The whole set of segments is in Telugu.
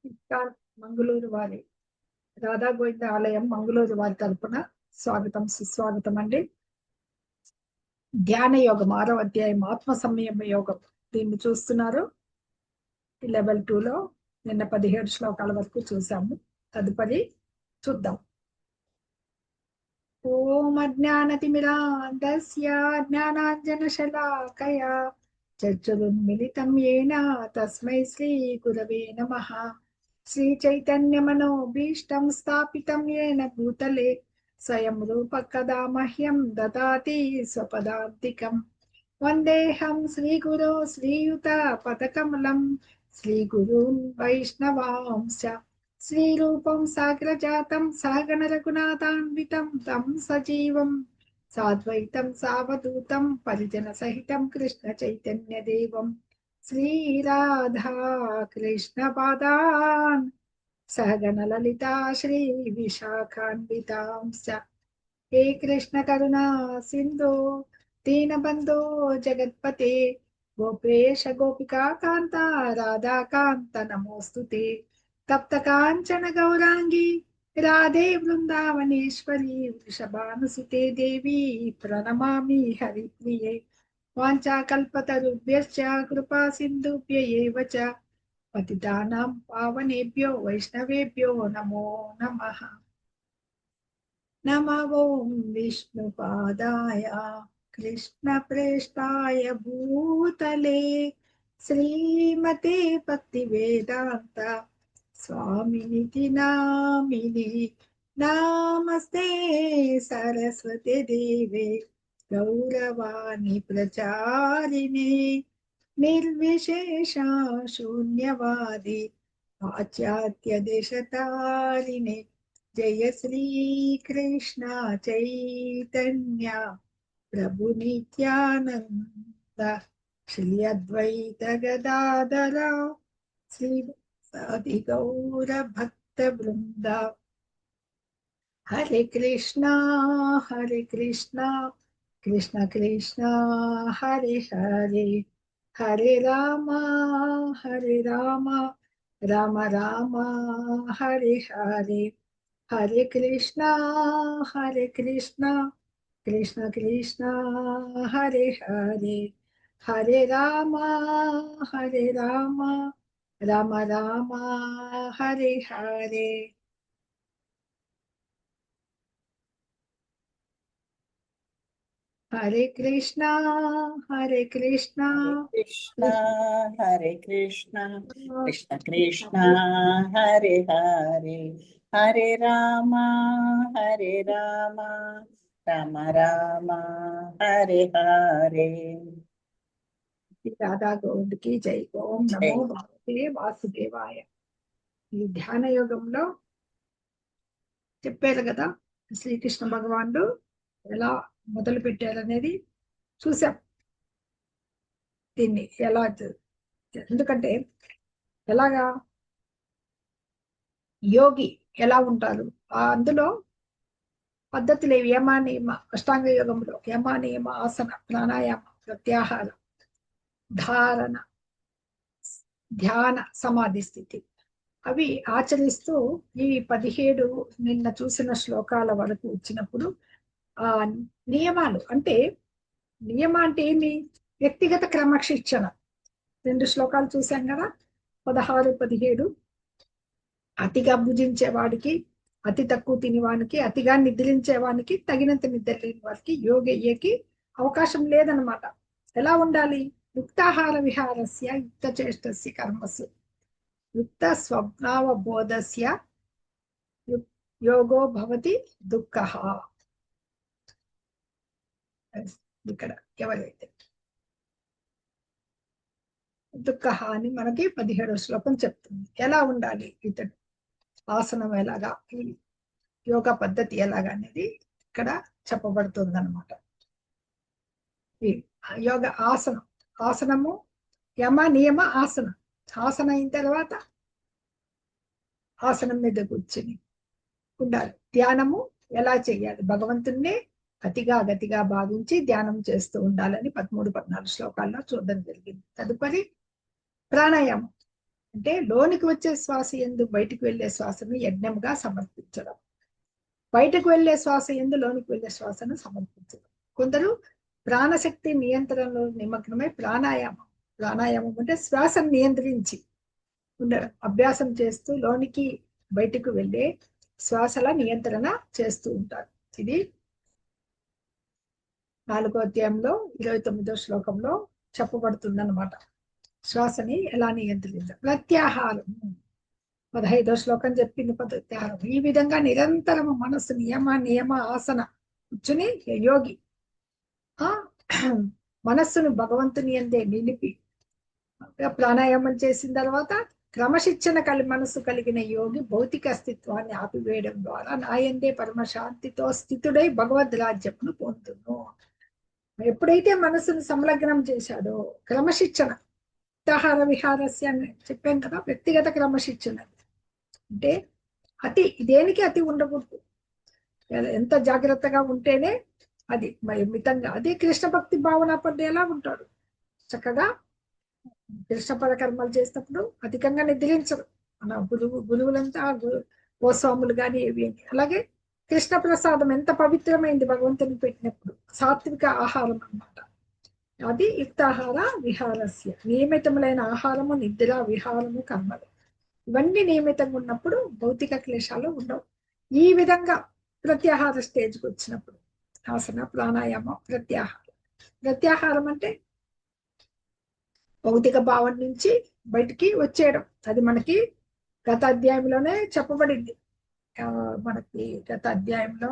ఇస్కాన్ మంగళూరు వారి రాధా గోవింద ఆలయం మంగళూరు వారి తరపున స్వాగతం సుస్వాగతం అండి. ధ్యాన యోగం 6వ అధ్యాయం ఆత్మ సంయమ యోగం దీన్ని చూస్తున్నారు. లెవెల్ 2లో నిన్న 17 శ్లోకాల వరకు చూసాము. తదుపరి చూద్దాం. ఓం అజ్ఞానతిమిరాంధస్య జ్ఞానాంజనశలాకయా చక్షురున్మిలితం యేన తస్మై శ్రీ గురవే నమః. శ్రీ చైతన్య మనోభీష్టం స్థాపితం యేన భూతలే స్వయం రూప కదా మహ్యం దదాతి స్వపదాంతికం. వందేహం శ్రీగురో శ్రీయుత పదకమలం శ్రీగురూన్ వైష్ణవాంశ శ్రీరూపం సాగ్రజాతం సహగణ రఘునాథాన్వితం తం సజీవం సాద్వైతం సావధూతం పరిజన సహితం కృష్ణ చైతన్య దేవం శ్రీరాధా కృష్ణ పాదాన్ సహగణ లలితా శ్రీ విశాఖాన్వితాంశ. హే కృష్ణ కరుణా సింధో దీనబంధో జగత్పతే గోపేశ గోపికా కాంత రాధాకాంత నమోస్తుతే. తప్త కాంచన గౌరాంగి రాధే బృందావనేశ్వరి వృషభానుసుతే దేవి ప్రణమామి హరిప్రియే. వాంఛాకల్పతరుభ్యశ్చ కృపా సింధుభ్య ఏవ చ పతితానాం పావనేభ్యో వైష్ణవేభ్యో నమో నమః. నమో ఓం విష్ణుపాదాయ కృష్ణప్రేష్ఠాయ భూతలే శ్రీమతే భక్తివేదాంత స్వామినితి నామినే. నమస్తే సరస్వతి దేవే గౌరవాణి ప్రచారిణే నిర్విశేష శూన్యవాది పాశ్చాత్య దేశతారిణే. జయ శ్రీ కృష్ణ చైతన్య ప్రభు నిత్యానంద శ్రీ అద్వైత గదాధర శ్రీ సాది గౌర భక్త బృంద. హరే కృష్ణ కృష్ణ కృష్ణ హరే హరే హరే రామ రామ రామ హరే హరే. హరే కృష్ణ కృష్ణ కృష్ణ హరే హరే హరే రామ రామ రామ హరే హరే. హరే కృష్ణ కృష్ణ హరే కృష్ణ కృష్ణ కృష్ణ హరే హరే హరే రామ రామ రామ హరే హరే. రాధా గోవిందకి జై. ఓం నమో భగవతే వాసుదేవాయ. ఈ ధ్యాన యోగంలో చెప్పారు కదా శ్రీకృష్ణ భగవానుడు ఎలా మొదలు పెట్టారనేది చూసాం. దీన్ని ఎలా ఎందుకంటే ఎలాగా యోగి ఎలా ఉంటారు అందులో పద్ధతులు ఏవి? యమ నియమ, అష్టాంగ యోగంలో యమ నియమ, ఆసన, ప్రాణాయామ, ప్రత్యాహార, ధారణ, ధ్యాన, సమాధి స్థితి అవి ఆచరిస్తూ ఈ 17 నిన్న చూసిన శ్లోకాల వరకు వచ్చినప్పుడు ఆ నియమాలు అంటే ఏమి? వ్యక్తిగత క్రమశిక్షణ 2 శ్లోకాలు చూసాం కదా, 16, 17. అతిగా భుజించే వాడికి, అతి తక్కువ తినేవానికి, అతిగా నిద్రించే వానికి, తగినంత నిద్ర లేని వారికి యోగి అయ్యేకి అవకాశం లేదనమాట. ఎలా ఉండాలి? యుక్తాహార విహారస్య యుక్త చేష్టస్య కర్మసు యుక్త స్వభావ బోధస్య యోగో భవతి దుఃఖః. ఇక్కడ ఎవరైతే దుఃఖః అని మనకి 17వ శ్లోకం చెప్తుంది. ఎలా ఉండాలి ఇతడు, ఆసనం ఎలాగా, ఈ యోగా పద్ధతి ఎలాగా అనేది ఇక్కడ చెప్పబడుతుంది అనమాట. ఈ యోగ ఆసనము యమ నియమ ఆసనం. ఆసనం అయిన తర్వాత ఆసనం మీద కూర్చుని ఉండాలి. ధ్యానము ఎలా చేయాలి? భగవంతుణ్ణి అతిగా గతిగా భావించి ధ్యానం చేస్తూ ఉండాలని 13, 14 శ్లోకాల్లో చూడడం జరిగింది. తదుపరి ప్రాణాయామం అంటే లోనికి వచ్చే శ్వాస ఎందు బయటికి వెళ్ళే శ్వాసను యజ్ఞంగా సమర్పించడం, బయటకు వెళ్ళే శ్వాస ఎందు లోనికి వెళ్ళే శ్వాసను సమర్పించడం. కొందరు ప్రాణశక్తి నియంత్రణలో నిమగ్నమై ప్రాణాయామం అంటే శ్వాసను నియంత్రించి ఉండడం అభ్యాసం చేస్తూ లోనికి బయటకు వెళ్ళే శ్వాసల నియంత్రణ చేస్తూ ఉంటారు. ఇది 4వ అధ్యాయంలో 29వ శ్లోకంలో చెప్పబడుతుందన్నమాట. శ్వాసని ఎలా నియంత్రించాలి. ప్రత్యాహారం 15వ శ్లోకం చెప్పింది. ప్రత్యాహారం ఈ విధంగా నిరంతరము మనస్సు నియమ ఆసన కూర్చుని యోగి మనస్సును భగవంతుని అందే నిలిపి ప్రాణాయామం చేసిన తర్వాత క్రమశిక్షణ మనస్సు కలిగిన యోగి భౌతిక అస్తిత్వాన్ని ఆపివేయడం ద్వారా నాయందే పరమశాంతితో స్థితుడై భగవద్ రాజ్యమును పొందును. ఎప్పుడైతే మనస్సును సంలగ్నం చేశాడో క్రమశిక్షణ యుక్తాహార విహారస్య అని చెప్పాం కదా, వ్యక్తిగత క్రమశిక్షణ అంటే దేనికి అతి ఉండకూడదు. ఎంత జాగ్రత్తగా ఉంటేనే అది మితంగా. అదే కృష్ణ భక్తి భావన పడ్డేలా ఉంటాడు. చక్కగా కృష్ణపద కర్మలు చేసినప్పుడు అధికంగా నిద్రించరు. మన గురువులంతా గోస్వాములు కానీ ఏవి. అలాగే కృష్ణ ప్రసాదం ఎంత పవిత్రమైంది భగవంతుని పెట్టినప్పుడు. సాత్విక ఆహారం అన్నమాట. అది యుక్తాహార విహారస్య నియమితములైన ఆహారము, నిద్ర, విహారము, కర్మలు ఇవన్నీ నియమితంగా ఉన్నప్పుడు భౌతిక క్లేశాలు ఉండవు. ఈ విధంగా ప్రత్యాహార స్టేజ్కి వచ్చినప్పుడు ఆసన, ప్రాణాయామం, ప్రత్యాహారం అంటే భౌతిక భావం నుంచి బయటికి వచ్చేయడం. అది మనకి గత అధ్యాయంలోనే చెప్పబడింది. మనకి గత అధ్యాయంలో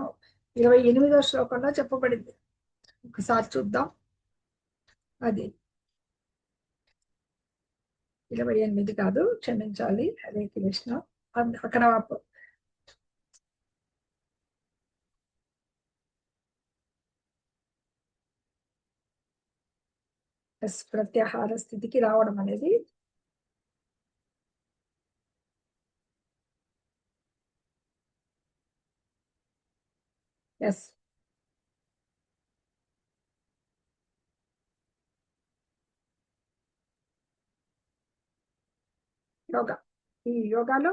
28వ శ్లోకంలో చెప్పబడింది. ఒకసారి చూద్దాం. అది 28 కాదు, క్షమించాలి. హరే కృష్ణ. అక్కడ ప్రత్యాహార స్థితికి రావడం అనేది యోగా. ఈ యోగాలో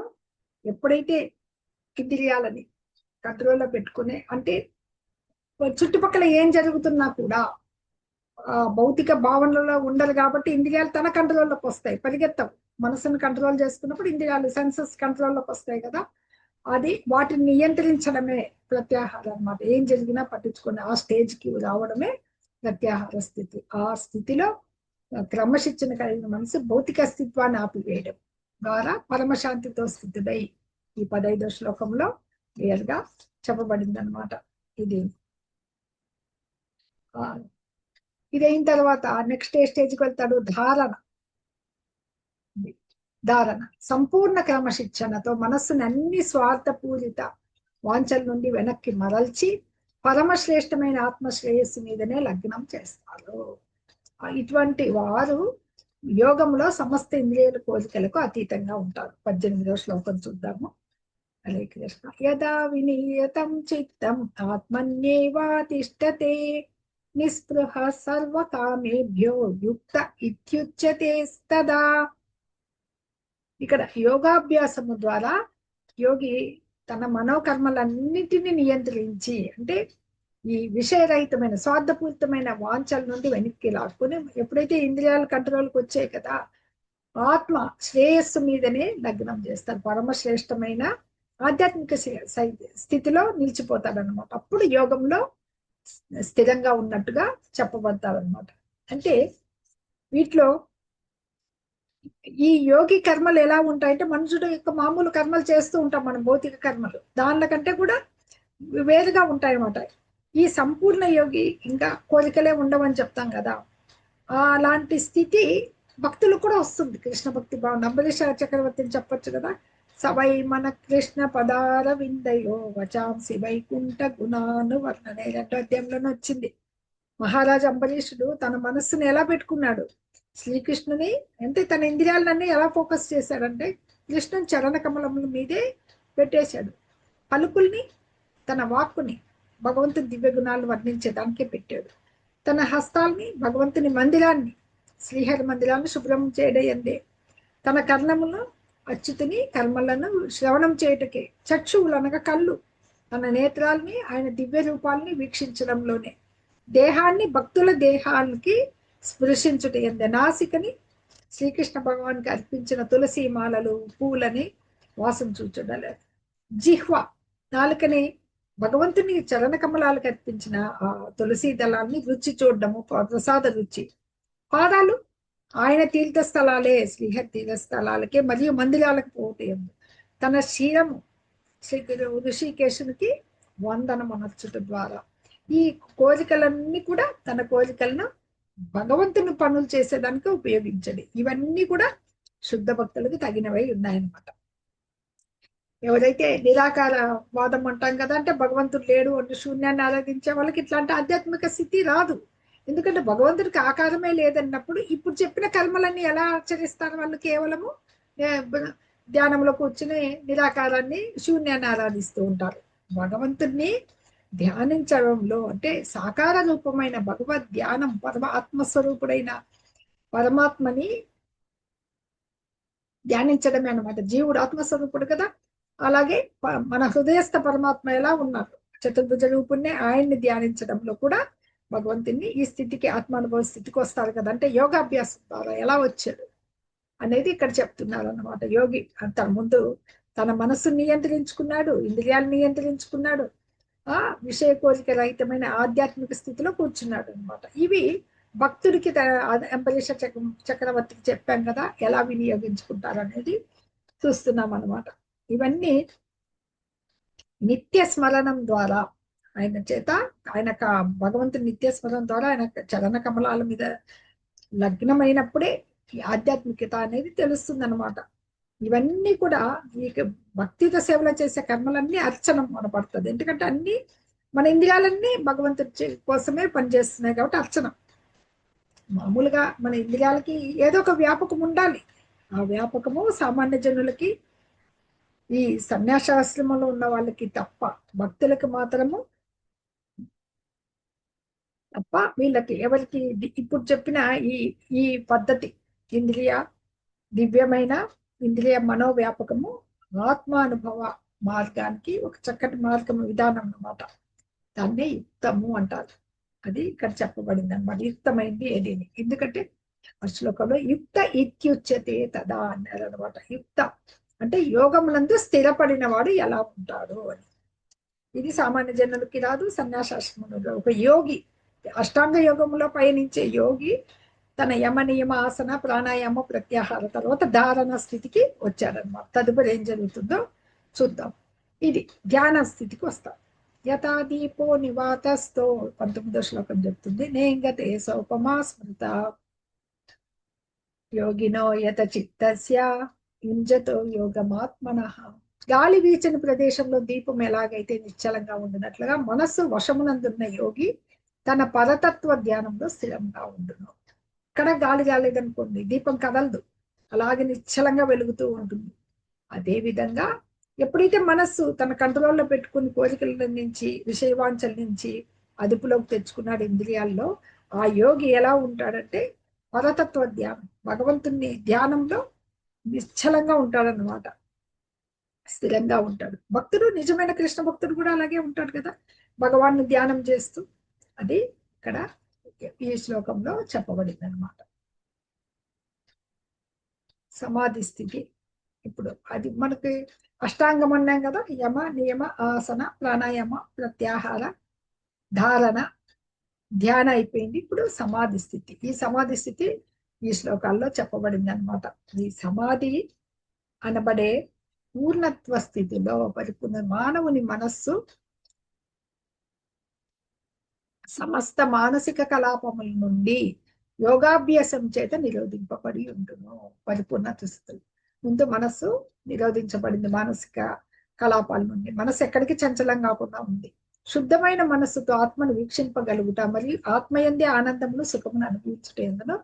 ఎప్పుడైతే ఇంద్రియాలని కంట్రోల్లో పెట్టుకునే, అంటే చుట్టుపక్కల ఏం జరుగుతున్నా కూడా భౌతిక భావనలో ఉండరు కాబట్టి ఇంద్రియాలు తన కంట్రోల్లోకి వస్తాయి, పరిగెత్తవు. మనసును కంట్రోల్ చేసుకున్నప్పుడు ఇంద్రియాలు సెన్సెస్ కంట్రోల్లోకి వస్తాయి కదా. అది వాటిని నియంత్రించడమే ప్రత్యాహారం అన్నమాట. ఏం జరిగినా పట్టించుకుని ఆ స్టేజ్కి రావడమే ప్రత్యాహార స్థితి. ఆ స్థితిలో క్రమశిక్షణ కలిగిన మనసు భౌతిక అస్తిత్వాన్ని ఆపివేయడం ద్వారా పరమశాంతితో స్థితుడై ఈ 15వ శ్లోకంలో క్లియర్ గా చెప్పబడింది అనమాట. ఇది అయిన తర్వాత నెక్స్ట్ స్టేజ్కి వెళ్తాడు. ధారణ సంపూర్ణ క్రమశిక్షణతో మనస్సుని అన్ని స్వార్థపూరిత వాంఛల నుండి వెనక్కి మరల్చి పరమశ్రేష్టమైన ఆత్మశ్రేయస్సు మీదనే లగ్నం చేస్తారు. ఇటువంటి వారు యోగంలో సమస్త ఇంద్రియాల కోరికలకు అతీతంగా ఉంటారు. 18వ శ్లోకం చూద్దాము. హరే కృష్ణ. యదా వినియతం చిత్తం ఆత్మన్యేవాతిష్టతే నిస్పృహ సర్వకామేభ్యో యుక్త ఇత్యుచ్యతే తదా. ఇక్కడ యోగాభ్యాసము ద్వారా యోగి తన మనోకర్మలన్నిటిని నియంత్రించి, అంటే ఈ విషయరహితమైన స్వార్థపూరితమైన వాంఛల నుండి వెనక్కి లాక్కుని, ఎప్పుడైతే ఇంద్రియాల కంట్రోల్కి వచ్చాయి కదా, ఆత్మ శ్రేయస్సు మీదనే లగ్నం చేస్తారు. పరమశ్రేష్టమైన ఆధ్యాత్మిక స్థితిలో నిలిచిపోతాడనమాట. అప్పుడు యోగంలో స్థిరంగా ఉన్నట్టుగా చెప్పబడతారనమాట. అంటే వీటిలో ఈ యోగి కర్మలు ఎలా ఉంటాయంటే, మనుషుడు యొక్క మామూలు కర్మలు చేస్తూ ఉంటాం మనం, భౌతిక కర్మలు దానిల కంటే కూడా వేరుగా ఉంటాయన్నమాట. ఈ సంపూర్ణ యోగి ఇంకా కోరికలే ఉండవని చెప్తాం కదా, అలాంటి స్థితి భక్తులకు కూడా వస్తుంది. కృష్ణ భక్తి భావన అంబరీష చక్రవర్తిని చెప్పొచ్చు కదా. సవై మన కృష్ణ పదార విందయో వచాంసి వైకుంఠ గుణాను వర్ణనే 2వ అధ్యాయంలోనే వచ్చింది. మహారాజు అంబరీషుడు తన మనస్సును ఎలా పెట్టుకున్నాడు, శ్రీకృష్ణుని అంటే తన ఇంద్రియాలన్నీ ఎలా ఫోకస్ చేశాడంటే కృష్ణుని చరణ కమలముల మీదే పెట్టేశాడు. పలుకుల్ని, తన వాక్కుని భగవంతుని దివ్య గుణాలు వర్ణించేదానికే పెట్టాడు. తన హస్తాల్ని భగవంతుని మందిరాన్ని, శ్రీహరి మందిరాన్ని శుభ్రం చేయడందే, తన కర్ణములను అచ్యుతుని కర్మలను శ్రవణం చేయుటకే. చక్షువులు అనగా కళ్ళు, తన నేత్రాల్ని ఆయన దివ్య రూపాలని వీక్షించడంలోనే. దేహాన్ని భక్తుల దేహాలకి స్పృశించుట ఎందే. నాసికని శ్రీకృష్ణ భగవాన్కి అర్పించిన తులసి మాలలు పూలని వాసన చూచడం. జిహ్వ నాలుకని భగవంతుని చరణ కమలాలకు అర్పించిన ఆ తులసి దళాన్ని రుచి చూడడము, ప్రసాద రుచి. పాదాలు ఆయన తీర్థ స్థలాలే, శ్రీహరి తీర్థ స్థలాలకే మరియు మందిరాలకు పోటీ. తన శీలము శ్రీ ఋషికేశునికి వందనం అనర్చుట ద్వారా. ఈ కోరికలన్నీ కూడా తన కోరికలను భగవంతుని పనులు చేసేదానికి ఉపయోగించండి. ఇవన్నీ కూడా శుద్ధ భక్తులకు తగినవై ఉన్నాయన్నమాట. ఎవరైతే నిరాకార వాదం అంటాం కదా, అంటే భగవంతుడు లేడు అంటే శూన్యాన్ని ఆరాధించే వాళ్ళకి ఇట్లాంటి ఆధ్యాత్మిక స్థితి రాదు. ఎందుకంటే భగవంతుడికి ఆకారమే లేదన్నప్పుడు ఇప్పుడు చెప్పిన కర్మలన్నీ ఎలా ఆచరిస్తారు? వాళ్ళు కేవలము ధ్యానంలో కూర్చుని నిరాకారాన్ని, శూన్యాన్ని ఆరాధిస్తూ ఉంటారు. భగవంతుడిని ధ్యానించడంలో అంటే సాకార రూపమైన భగవద్ ధ్యానం, ఆత్మస్వరూపుడైన పరమాత్మని ధ్యానించడమే అనమాట. జీవుడు ఆత్మస్వరూపుడు కదా, అలాగే మన హృదయస్థ పరమాత్మ ఎలా ఉన్నారు, చతుర్భుజ రూపుణ్ణి, ఆయన్ని ధ్యానించడంలో కూడా భగవంతుని ఈ స్థితికి, ఆత్మానుభవ స్థితికి వస్తారు కదా. అంటే యోగాభ్యాసం ద్వారా ఎలా వచ్చాడు అనేది ఇక్కడ చెప్తున్నారు అన్నమాట. యోగి తన ముందు తన మనస్సును నియంత్రించుకున్నాడు, ఇంద్రియాలు నియంత్రించుకున్నాడు, ఆ విషయ కోరిక రహితమైన ఆధ్యాత్మిక స్థితిలో కూర్చున్నాడు అనమాట. ఇవి భక్తుడికి అంబరీష చక్రవర్తికి చెప్పాం కదా ఎలా వినియోగించుకుంటారు అనేది చూస్తున్నాం అనమాట. ఇవన్నీ నిత్య స్మరణం ద్వారా ఆయన చేత, ఆయన భగవంతుని నిత్య స్మరణం ద్వారా ఆయన చరణ కమలాల మీద లగ్నమైనప్పుడే ఈ ఆధ్యాత్మికత అనేది తెలుస్తుంది అనమాట. ఇవన్నీ కూడా ఈ భక్తితో సేవలు చేసే కర్మలన్నీ అర్చనం అనపడుతుంది. ఎందుకంటే అన్ని మన ఇంద్రియాలన్నీ భగవంతుడి కోసమే పనిచేస్తున్నాయి కాబట్టి అర్చనం. మామూలుగా మన ఇంద్రియాలకి ఏదో ఒక వ్యాపకం ఉండాలి. ఆ వ్యాపకము సామాన్య జనులకి, ఈ సన్యాసాశ్రమంలో ఉన్న వాళ్ళకి తప్ప, భక్తులకి మాత్రము తప్ప, వీళ్ళకి ఎవరికి ఇప్పుడు చెప్పిన ఈ ఈ పద్ధతి ఇంద్రియ దివ్యమైన ఇంద్రియ మనోవ్యాపకము ఆత్మానుభవ మార్గానికి ఒక చక్కటి మార్గం, విధానం అన్నమాట. దాన్నే యుక్తము అంటారు. అది ఇక్కడ చెప్పబడింది అనమాట. యుక్తమైంది ఏదేని. ఎందుకంటే ఆ శ్లోకంలో యుక్త ఇత్యుచ్యతే తదా అన్నారు అనమాట. యుక్త అంటే యోగములందు స్థిరపడిన వాడు ఎలా ఉంటాడు అని. ఇది సామాన్య జనులకి రాదు, సన్యాసాశ్రమంలో ఒక యోగి, అష్టాంగ యోగములో పయనించే యోగి తన యమ నియమ ఆసన ప్రాణాయామ ప్రత్యాహార తర్వాత ధారణ స్థితికి వచ్చాడనమాట. తదుపరి ఏం జరుగుతుందో చూద్దాం. ఇది ధ్యాన స్థితికి వస్తాం. యథా దీపో నివాతస్థో 19వ శ్లోకం చెప్తుంది. నేంగతే సోపమా స్మృత యోగినో యత చిత్తస్య యుంజతో యోగమాత్మనః. గాలి వీచని ప్రదేశంలో దీపం ఎలాగైతే నిశ్చలంగా ఉండినట్లుగా మనస్సు వశమునందున్న యోగి తన పరతత్వ ధ్యానంలో స్థిరంగా ఉండును. ఇక్కడ గాలి కాలేదనుకోండి, దీపం కదలదు, అలాగే నిశ్చలంగా వెలుగుతూ ఉంటుంది. అదే విధంగా ఎప్పుడైతే మనస్సు తన కంట్రోల్లో పెట్టుకుని కోరికల నుంచి, విషయవాంఛల నుంచి అదుపులోకి తెచ్చుకున్నాడు ఇంద్రియాల్లో, ఆ యోగి ఎలా ఉంటాడంటే పరతత్వ ధ్యానం, భగవంతుని ధ్యానంలో నిశ్చలంగా ఉంటాడనమాట, స్థిరంగా ఉంటాడు. భక్తుడు, నిజమైన కృష్ణ భక్తుడు కూడా అలాగే ఉంటాడు కదా, భగవాన్ని ధ్యానం చేస్తూ. అది ఇక్కడ ఈ శ్లోకంలో చెప్పబడింది అనమాట. సమాధి స్థితి. ఇప్పుడు అది మనకి అష్టాంగం అన్నాం కదా, యమ నియమ ఆసన ప్రాణాయామ ప్రత్యాహార ధారణ ధ్యాన అయిపోయింది. ఇప్పుడు సమాధి స్థితి. ఈ సమాధి స్థితి ఈ శ్లోకాల్లో చెప్పబడింది అనమాట. ఈ సమాధి అనబడే పూర్ణత్వ స్థితిలో పరిపూర్ణ మానవుని మనస్సు సమస్త మానసిక కలాపముల నుండి యోగాభ్యాసం చేత నిరోధింపబడి ఉండును. పరిపూర్ణత స్థితి ముందు మనస్సు నిరోధించబడింది, మానసిక కలాపాల నుండి. మనస్సు ఎక్కడికి చంచలం కాకుండా ఉంది. శుద్ధమైన మనస్సుతో ఆత్మను వీక్షింపగలుగుట మరియు ఆత్మయందే ఆనందమును సుఖమును అనుభవించుటేందును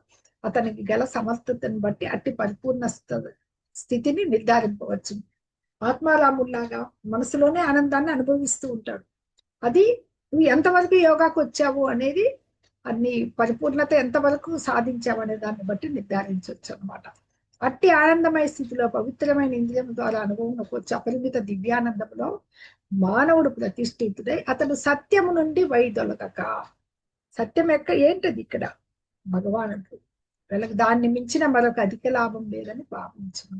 అతనికి గల సమర్థతను బట్టి అట్టి పరిపూర్ణ స్థితిని నిర్ధారింపవచ్చు. ఆత్మారాముల్లాగా మనసులోనే ఆనందాన్ని అనుభవిస్తూ ఉంటాడు. అది నువ్వు ఎంతవరకు యోగాకు వచ్చావు అనేది, అన్ని పరిపూర్ణత ఎంతవరకు సాధించావు అనే దాన్ని బట్టి నిర్ధారించవచ్చు అనమాట. అట్టి ఆనందమయ స్థితిలో పవిత్రమైన ఇంద్రియం ద్వారా అనుభవంలోకి వచ్చే అపరిమిత దివ్యానందంలో మానవుడు ప్రతిష్ఠితుడై అతడు సత్యము నుండి వైదొలగక. సత్యం ఏంటది ఇక్కడ? భగవానుడు. వీళ్ళకి దాన్ని మించిన మరొక అధిక లాభం లేదని భావించను.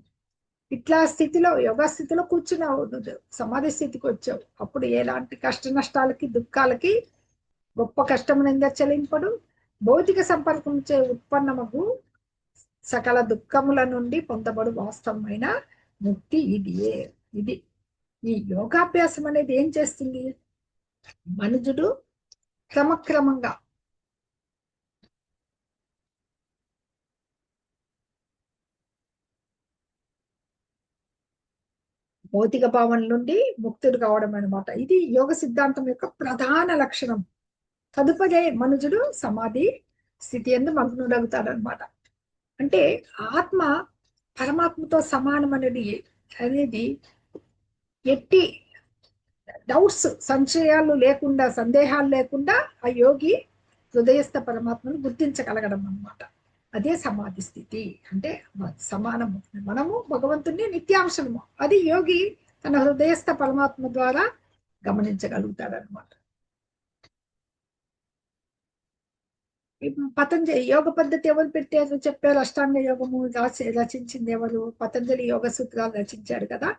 ఇట్లా స్థితిలో యోగా స్థితిలో కూర్చున్నావు, నువ్వు సమాధి స్థితికి వచ్చావు. అప్పుడు ఎలాంటి కష్ట నష్టాలకి దుఃఖాలకి గొప్ప కష్టమునంద చెల్లింపడు. భౌతిక సంపర్కంచే ఉత్పన్నమగు సకల దుఃఖముల నుండి పొందబడు వాస్తవమైన ముక్తి ఇదియే. ఇది ఈ యోగాభ్యాసం అనేది ఏం చేస్తుంది? మనుజుడు క్రమక్రమంగా భౌతిక భావన నుండి ముక్తుడు కావడం అనమాట. ఇది యోగ సిద్ధాంతం యొక్క ప్రధాన లక్షణం. తదుపరి మనుజుడు సమాధి స్థితి ఎందు మగ్నుడవుతాడు అనమాట. అంటే ఆత్మ పరమాత్మతో సమానం అనేది ఎట్టి డౌట్స్, సంశయాలు లేకుండా, సందేహాలు లేకుండా ఆ యోగి హృదయస్థ పరమాత్మను గుర్తించగలగడం అన్నమాట. అదే సమాధి స్థితి. అంటే సమానము, మనము భగవంతుని నిత్యాంశము. అది యోగి తన హృదయస్థ పరమాత్మ ద్వారా గమనించగలుగుతాడనమాట. పతంజలి యోగ పద్ధతి ఎవరు పెట్టారు, చెప్పారు? అష్టాంగ యోగము రచించింది ఎవరు? పతంజలి యోగ సూత్రాలు రచించాడు కదా.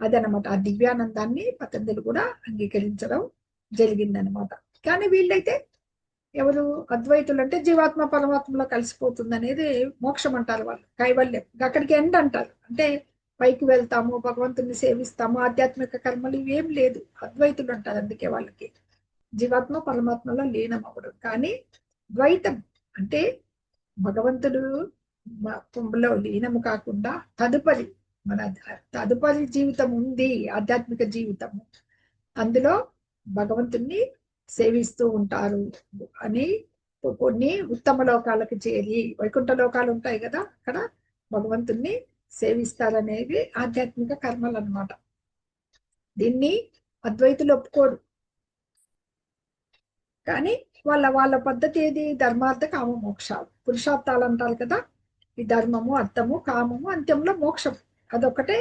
అదనమాట. ఆ దివ్యానందాన్ని పతంజలి కూడా అంగీకరించడం జరిగిందనమాట. కానీ వీళ్ళైతే ఎవరు? అద్వైతులు. అంటే జీవాత్మ పరమాత్మలో కలిసిపోతుంది అనేది మోక్షం అంటారు వాళ్ళు, కైవల్యం. అక్కడికి ఎండ్ అంటారు. అంటే పైకి వెళ్తాము, భగవంతుని సేవిస్తాము, ఆధ్యాత్మిక కర్మలు ఇవేం లేదు, అద్వైతులు అంటారు. అందుకే వాళ్ళకి జీవాత్మ పరమాత్మలో లీనం అవ్వడం. కానీ ద్వైతం అంటే భగవంతుడు కుంభలో లీనము కాకుండా మన తదుపరి జీవితం ఉంది, ఆధ్యాత్మిక జీవితము. అందులో భగవంతుణ్ణి సేవిస్తూ ఉంటారు అని, కొన్ని ఉత్తమ లోకాలకు చేరి వైకుంఠ లోకాలు ఉంటాయి కదా, అక్కడ భగవంతుణ్ణి సేవిస్తారనేవి ఆధ్యాత్మిక కర్మలు అన్నమాట. దీన్ని అద్వైతులు ఒప్పుకోరు. కానీ వాళ్ళ పద్ధతి ఏది? ధర్మార్థ కామ మోక్షాలు, పురుషార్థాలు అంటారు కదా. ఈ ధర్మము, అర్థము, కామము, అంత్యంలో మోక్షం, అదొకటే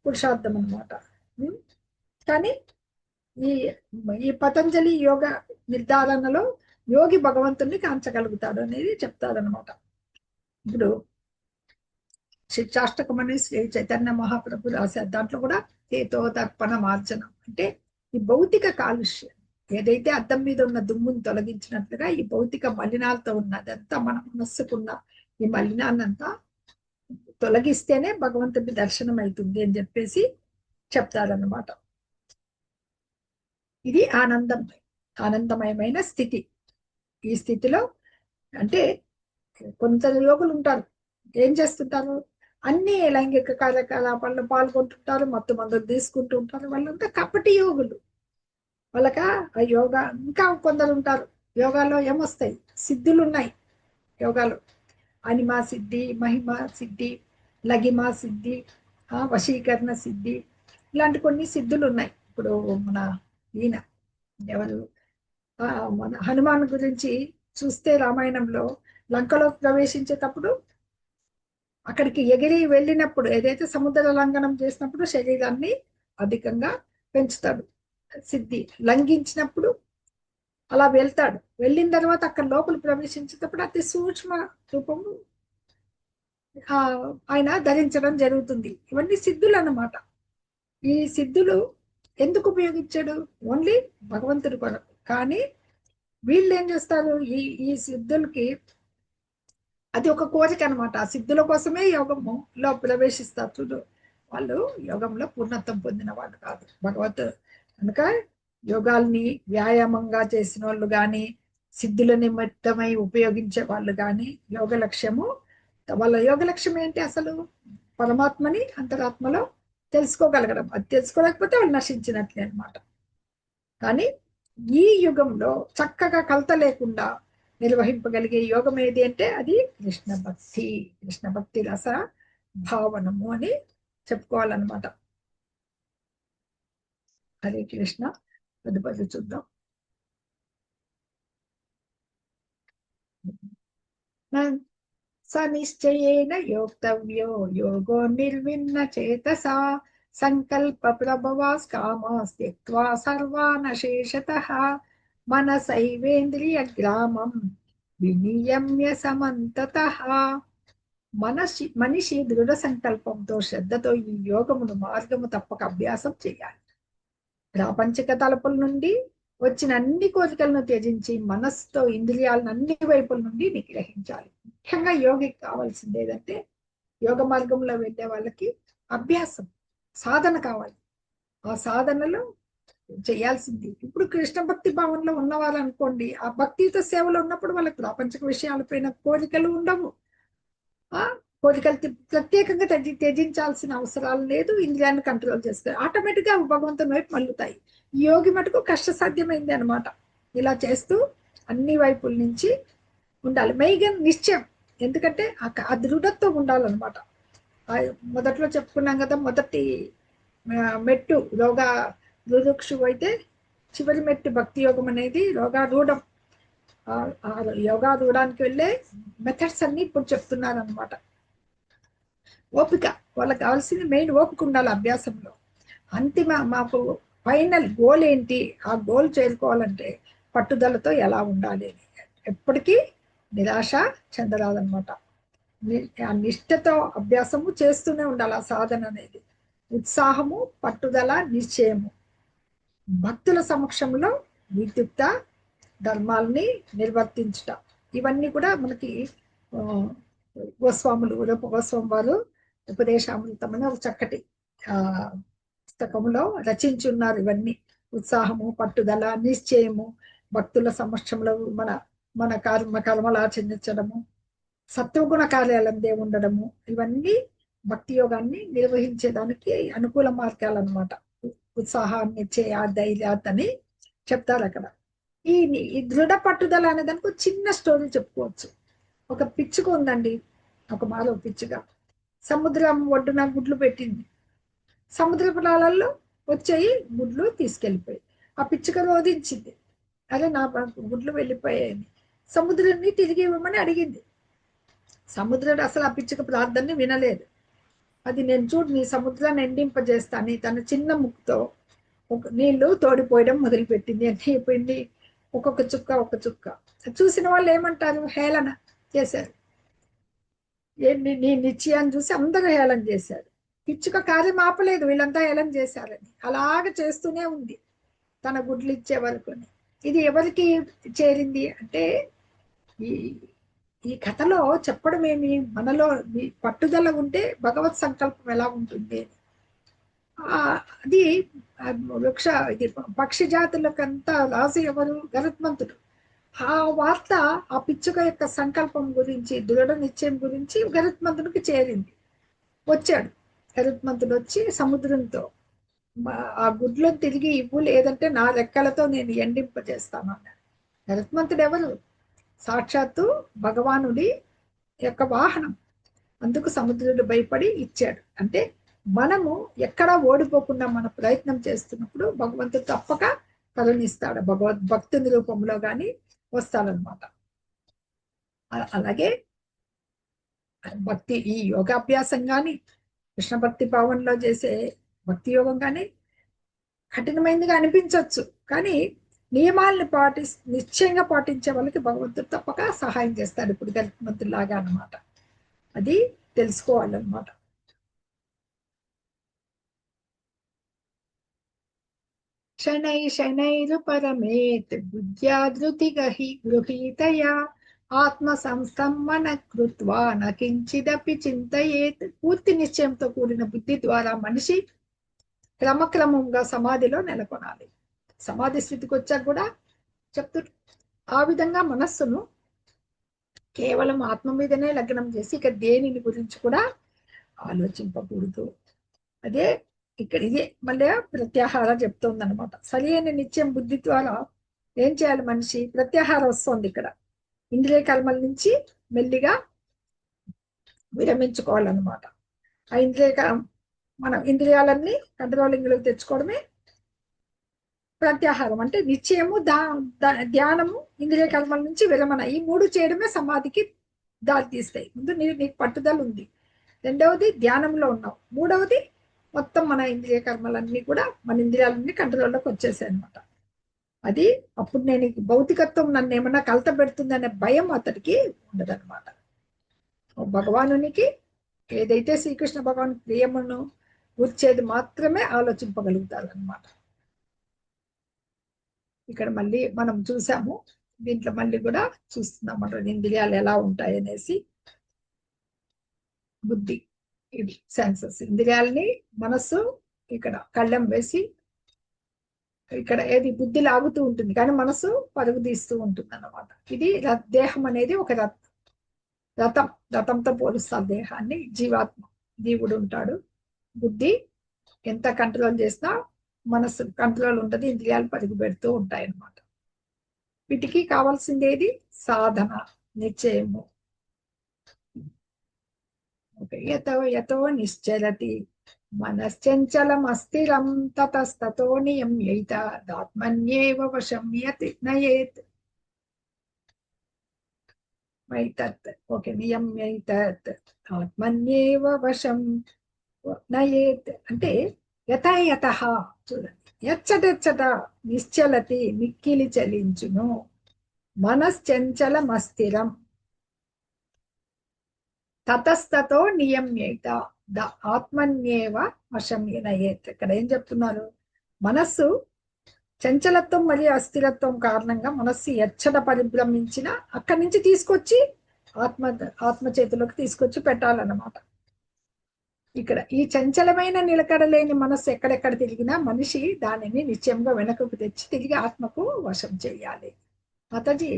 పురుషార్థం అనమాట. కానీ ఈ ఈ పతంజలి యోగ నిర్ధారణలో యోగి భగవంతుణ్ణి కాంచగలుగుతాడు అనేది చెప్తారనమాట. ఇప్పుడు శిక్షాష్టకం అని శ్రీ చైతన్య మహాప్రభు రాశారు. దాంట్లో కూడా చేతో దర్పణ మార్జనం అంటే ఈ భౌతిక కాలుష్యం ఏదైతే అద్దం మీద ఉన్న దుమ్ముని తొలగించినట్లుగా ఈ భౌతిక మలినాలతో ఉన్నదంతా మన మనస్సుకున్న ఈ మలినాన్నంతా తొలగిస్తేనే భగవంతుడి దర్శనం అవుతుంది అని చెప్పేసి చెప్తారన్నమాట. ఇది ఆనందమయమైన స్థితి. ఈ స్థితిలో అంటే కొందరు యోగులు ఉంటారు, ఏం చేస్తుంటారు? అన్ని లైంగిక కార్యకలాపాల్లో పాల్గొంటుంటారు, మత్తు మందులు తీసుకుంటూ ఉంటారు. వాళ్ళంతా కపటి యోగులు. వాళ్ళక ఆ యోగా. ఇంకా కొందరు ఉంటారు, యోగాలో ఏమొస్తాయి? సిద్ధులు ఉన్నాయి యోగాలో. అనిమా సిద్ధి, మహిమా సిద్ధి, లగిమా సిద్ధి, వశీకరణ సిద్ధి, ఇలాంటి కొన్ని సిద్ధులు ఉన్నాయి. ఇప్పుడు మన ఈయన ఎవరు, మన హనుమాన్ గురించి చూస్తే రామాయణంలో లంకలో ప్రవేశించేటప్పుడు అక్కడికి ఎగిరి వెళ్ళినప్పుడు, ఏదైతే సముద్ర లంఘనం చేసినప్పుడు శరీరాన్ని అధికంగా పెంచుతాడు. సిద్ధి లంఘించినప్పుడు అలా వెళ్తాడు. వెళ్ళిన తర్వాత అక్కడ లోపల ప్రవేశించేటప్పుడు అతి సూక్ష్మ రూపము ఆయన ధరించడం జరుగుతుంది. ఇవన్నీ సిద్ధులు అన్నమాట. ఈ సిద్ధులు ఎందుకు ఉపయోగించాడు? ఓన్లీ భగవంతుడి కొరకు. కానీ వీళ్ళు ఏం చేస్తారు? ఈ సిద్ధులకి అది ఒక కోరిక అనమాట. ఆ సిద్ధుల కోసమే యోగములో ప్రవేశిస్తారు. చూడు, వాళ్ళు యోగంలో పూర్ణత్వం పొందిన వాళ్ళు కాదు భగవత్. కనుక యోగాల్ని వ్యాయామంగా చేసిన వాళ్ళు కానీ, సిద్ధుల నిమిత్తమై ఉపయోగించే వాళ్ళు కానీ, వాళ్ళ యోగ లక్ష్యం ఏంటి అసలు? పరమాత్మని అంతరాత్మలో తెలుసుకోగలగడం. అది తెలుసుకోలేకపోతే వాళ్ళు నశించినట్లే అనమాట. కానీ ఈ యుగంలో చక్కగా కలత లేకుండా నిర్వహింపగలిగే యోగం ఏది అంటే అది కృష్ణ భక్తి రస భావనము అని చెప్పుకోవాలన్నమాట. హరే కృష్ణ. తదుపరి చూద్దాం. స నిశ్చయేన యోక్తవ్యో యోగో నిర్విన్న చేతసా సంకల్ప ప్రభవాస్ కామాస్ త్యక్త్వా సర్వాన్ అశేషతః మనసైవేంద్రియ గ్రామం వినియమ్య సమంతతః. మనిషి దృఢ సంకల్పంతో శ్రద్ధతో ఈ యోగమును మార్గము తప్పక అభ్యాసం చేయాలి. ప్రాపంచిక తలపుల నుండి వచ్చిన అన్ని కోరికలను త్యజించి మనస్సుతో ఇంద్రియాలను అన్ని వైపుల నుండి నిగ్రహించాలి. ముఖ్యంగా యోగికి కావాల్సింది ఏదంటే, యోగ మార్గంలో వెళ్ళే వాళ్ళకి అభ్యాసం, సాధన కావాలి. ఆ సాధనలో చేయాల్సింది. ఇప్పుడు కృష్ణ భక్తి భావంలో ఉన్నవారు అనుకోండి, ఆ భక్తియుత సేవలో ఉన్నప్పుడు వాళ్ళకి ప్రాపంచిక విషయాలపైన కోరికలు ఉండవు. కోరికలు ప్రత్యేకంగా త్యజించాల్సిన అవసరాలు లేదు. ఇంద్రియాన్ని కంట్రోల్ చేస్తారు, ఆటోమేటిక్ గా భగవంతుని వైపు మళ్ళుతాయి. యోగి మటుకు కష్టసాధ్యమైంది అనమాట. ఇలా చేస్తూ అన్ని వైపుల నుంచి ఉండాలి. మెయిగా నిశ్చయం, ఎందుకంటే ఆ దృఢత్వం ఉండాలన్నమాట. మొదట్లో చెప్పుకున్నాం కదా, మొదటి మెట్టు రురుక్షు అయితే చివరి మెట్టు భక్తి యోగం అనేది రోగారూఢం. యోగారూఢానికి వెళ్ళే మెథడ్స్ అన్ని ఇప్పుడు చెప్తున్నారు అనమాట. ఓపిక, వాళ్ళకి కావాల్సింది మెయిన్ ఓపిక ఉండాలి అభ్యాసంలో. మాకు ఫైనల్ గోల్ ఏంటి, ఆ గోల్ చేరుకోవాలంటే పట్టుదలతో ఎలా ఉండాలి అని. ఎప్పటికీ నిరాశ చెందరాదనమాట. ఆ నిష్ఠతో అభ్యాసము చేస్తూనే ఉండాలి. ఆ సాధన అనేది ఉత్సాహము, పట్టుదల, నిశ్చయము. భక్తుల సమక్షంలో విద్యుక్త ధర్మాలని నిర్వర్తించుట, ఇవన్నీ కూడా మనకి రూప గోస్వామి వారు ఉపదేశామృతం అని ఒక చక్కటి పుస్తకములో రచించున్నారు. ఇవన్నీ ఉత్సాహము, పట్టుదల, నిశ్చయము, భక్తుల సమక్షంలో మన కర్మలు ఆచరించడము, సత్వగుణ కార్యాలందే ఉండడము, ఇవన్నీ భక్తి యోగాన్ని నిర్వహించేదానికి అనుకూల మార్గాలు అనమాట. ఉత్సాహాన్ని ఇచ్చే ఆ ధైర్యాన్ని చెప్తారు అక్కడ. ఈ దృఢ పట్టుదల అనే దానికి ఒక చిన్న స్టోరీ చెప్పుకోవచ్చు. ఒక పిచ్చుక ఉందండి. ఒక మాలో పిచ్చుక సముద్రం ఒడ్డున గుడ్లు పెట్టింది. సముద్ర పొలాలలో వచ్చాయి గుడ్లు తీసుకెళ్ళిపోయి. ఆ పిచ్చుక రోధించింది, అరే నా గుడ్లు వెళ్ళిపోయాయని. సముద్రాన్ని తిరిగి ఇవ్వమని అడిగింది. సముద్రుడు అసలు ఆ పిచ్చుక ప్రార్థనని వినలేదు. అది నేను చూడు నీ సముద్రాన్ని ఎండింపజేస్తాను, తన చిన్న ముక్కుతో నీళ్లు తోడిపోయడం మొదలుపెట్టింది. అంటే అయిపోయింది, ఒక్కొక్క చుక్క. చూసిన వాళ్ళు ఏమంటారు, హేళన చేశారు. నీ నిశ్చయాన్ని చూసి అందరూ హేళన చేశారు. పిచ్చుక కార్యం ఆపలేదు, వీళ్ళంతా హేళన చేశారని అలాగ చేస్తూనే ఉంది తన గుడ్లు ఇచ్చే వరకు. ఇది ఎవరికి చేరింది అంటే, ఈ కథలో చెప్పడం ఏమి, మనలో పట్టుదల ఉంటే భగవత్ సంకల్పం ఎలా ఉంటుంది. అది ఇది పక్షి జాతులకంతా రాజు ఎవరు, గరుత్మంతుడు. ఆ వార్త ఆ పిచ్చుక యొక్క సంకల్పం గురించి, దృఢ నిశ్చయం గురించి గరుత్మంతుడికి చేరింది. వచ్చాడు గరుత్మంతుడు, వచ్చి సముద్రంతో ఆ గుడ్లను తిరిగి ఇవ్వు, లేదంటే నా రెక్కలతో నేను ఎండింపజేస్తాను అన్నాడు. గరుత్మంతుడు ఎవరు, సాక్షాత్తు భగవానుడి యొక్క వాహనం. అందుకు సముద్రుడు భయపడి ఇచ్చాడు. అంటే మనము ఎక్కడా ఓడిపోకుండా మన ప్రయత్నం చేస్తున్నప్పుడు భగవంతుడు తప్పక కరుణిస్తాడు. భక్తుని రూపంలో కానీ వస్తాడనమాట. అలాగే భక్తి, ఈ యోగాభ్యాసం కానీ కృష్ణ భక్తి భావనలో చేసే భక్తి యోగం కానీ కఠినమైనదిగా అనిపించవచ్చు, కానీ నియమాలను నిశ్చయంగా పాటించే వాళ్ళకి భగవంతుడు తప్పక సహాయం చేస్తాడు. ఇప్పుడు గరుత్మంతుడిలాగా అన్నమాట. అది తెలుసుకోవాలన్నమాట. శనైరుపరమేత్ బుద్ధ్యా ధృతిగా గృహీతయా ఆత్మ సంస్థమన కృత్వా నకించిదపి చింతయేత్. పూర్తి నిశ్చయంతో కూడిన బుద్ధి ద్వారా మనిషి క్రమక్రమంగా సమాధిలో నెలకొనాలి. సమాధి స్థితికి వచ్చాక కూడా చెప్తూ, ఆ విధంగా మనస్సును కేవలం ఆత్మ మీదనే లగ్నం చేసి ఇక దేనిని గురించి కూడా ఆలోచింపకూడదు. అదే ఇక్కడ ఇదే మళ్ళీ ప్రత్యాహార చెప్తుంది అనమాట. సరి అయిన నిత్యం బుద్ధి ద్వారా ఏం చేయాలి, మనిషి ప్రత్యాహారం వస్తుంది ఇక్కడ. ఇంద్రియ కర్మల నుంచి మెల్లిగా విరమించుకోవాలన్నమాట. ఆ మనం ఇంద్రియాలన్నీ కంట్రోలింగ్ లోకి తెచ్చుకోవడమే ప్రత్యాహారం. అంటే నిశ్చయము, ధ్యానము, ఇంద్రియ కర్మల నుంచి విరమణ, ఈ మూడు చేయడమే సమాధికి దారి తీస్తాయి. ముందు నీకు పట్టుదల ఉంది, రెండవది ధ్యానంలో ఉన్నావు, మూడవది మొత్తం మన ఇంద్రియ కర్మలన్నీ కూడా మన ఇంద్రియాలన్నీ కంట్రోల్లోకి వచ్చేసాయి అనమాట. అది అప్పుడు నేను ఈ భౌతికత్వం నన్ను ఏమన్నా కలత పెడుతుందనే భయం అతడికి ఉండదన్నమాట. భగవానునికి ఏదైతే శ్రీకృష్ణ భగవాన్ ప్రియమును కూర్చేది మాత్రమే ఆలోచింపగలుగుతారు అనమాట. ఇక్కడ మళ్ళీ మనం చూసాము, దీంట్లో మళ్ళీ కూడా చూస్తున్నాం మన ఇంద్రియాలు ఎలా ఉంటాయి అనేసి. బుద్ధి, ఇది సెన్సెస్, ఇంద్రియాలని మనస్సు ఇక్కడ కళ్ళెం వేసి, ఇక్కడ ఏది బుద్ధి లాగుతూ ఉంటుంది కానీ మనసు పరుగు తీస్తూ ఉంటుంది అన్నమాట. ఇది దేహం అనేది ఒక రథంతో పోలుస్తారు దేహాన్ని. జీవాత్మ, జీవుడు ఉంటాడు. బుద్ధి ఎంత కంట్రోల్ చేసినా మనసు కంట్రోల్ ఉంటుంది, ఇంద్రియాలు పరుగు పెడుతూ ఉంటాయి అన్నమాట. వీటికి కావాల్సింది ఏది? సాధన, నిశ్చయము. యతో యతో నిశ్చలతి మనశ్చంచలం అస్థిరం తతస్తతో నియమ్యైత దాత్మన్యేవ వశం నయేత్. నియమ్యైతత్ ఆత్మన్యేవ వశం నయేత్ అంటే యథయత, చూడండి, ఎచ్చటెచ్చట నిశ్చలతి మిక్కిలి చలించును, మనశ్చంచలమస్థిరం తతస్తతో నియమ్యైత ఆత్మన్యేవ వశం నయేత్. ఇక్కడ ఏం చెప్తున్నారు? మనస్సు చంచలత్వం మరియు అస్థిరత్వం కారణంగా మనస్సు ఎచ్చట పరిభ్రమించిన అక్కడి నుంచి తీసుకొచ్చి ఆత్మ చేతిలోకి తీసుకొచ్చి పెట్టాలన్నమాట. ఇక్కడ ఈ చంచలమైన నిలకడలేని మనస్సు ఎక్కడెక్కడ తిరిగినా మనిషి దానిని నిశ్చయంగా వెనకకు తెచ్చి తిరిగి ఆత్మకు వశం చేయాలి. మాతాజీ,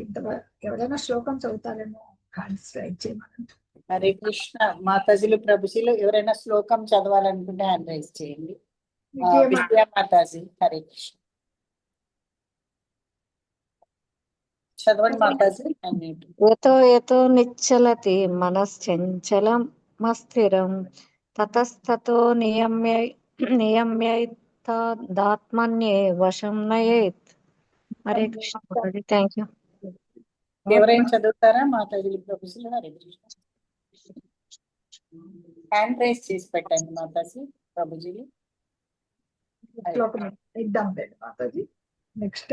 ఎవరైనా శ్లోకం చదువుతారేమో హ్యాండ్ చేయమని. హరే కృష్ణ. మాతాజీలు, ప్రభుజీలు ఎవరైనా శ్లోకం చదవాలనుకుంటే హ్యాండ్ రైజ్ చేయండి. విజయ మాతాజీ, హరే కృష్ణ. చదవండి మాతాజీ. యతో యతో నిశ్చలతి మనశ్చంచలమస్థిరం తతస్తతో నియమ్యైతాత్మన్యే వశం నయేత్. హరే కృష్ణ. Thank you. ఎవరైనా చదువుతారా మాతాజీలు, ప్రభుజీలు? హరే కృష్ణ. హ్యాండ్ రైజ్ చేసి పెట్టండి మాతాజీ, ప్రభుజీలు. శ్లోకం ఇద్దాం మాతాజీ. నెక్స్ట్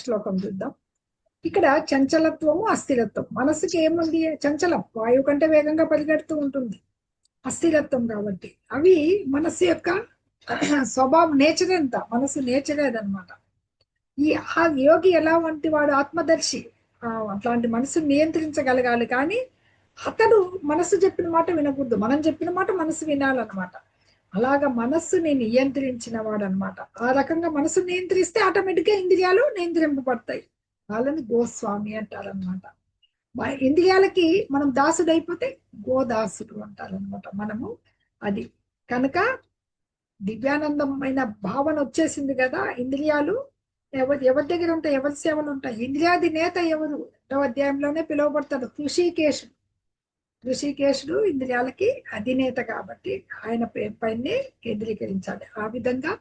శ్లోకం చూద్దాం. ఇక్కడ చంచలత్వము, అస్థిరత్వం. మనసుకి ఏముంది? చంచలం, వాయువు కంటే వేగంగా పరిగెడుతూ ఉంటుంది. అస్థిరత్వం కాబట్టి అవి మనస్సు యొక్క స్వభావం, నేచర్. ఎంత మనసు నేచర్ అదనమాట. ఆ యోగి ఎలా వంటి వాడు? ఆత్మదర్శి. అట్లాంటి మనసుని నియంత్రించగలగాలి. కానీ అతడు మనసు చెప్పిన మాట వినకూడదు, మనం చెప్పిన మాట మనసు వినాలన్నమాట. అలాగా మనస్సుని నియంత్రించిన వాడు అనమాట. ఆ రకంగా మనసు నియంత్రిస్తే ఆటోమేటిక్గా ఇంద్రియాలు నియంత్రింపబడతాయి. వాళ్ళని గోస్వామి అంటారనమాట. ఇంద్రియాలకి మనం దాసుడు అయిపోతే గోదాసుడు అంటారనమాట మనము. అది కనుక దివ్యానందమైన భావన వచ్చేసింది కదా. ఇంద్రియాలు ఎవరి దగ్గర ఉంటాయి? ఎవరి సేవలు ఉంటాయి? ఇంద్రియాది నేత ఎవరు? 8వ అధ్యాయంలోనే పిలువబడతాడు ఋషికేశుడు. ఋషికేశుడు ఇంద్రియాలకి అధినేత కాబట్టి ఆయన పైనే కేంద్రీకరించాలి. ఆ విధంగా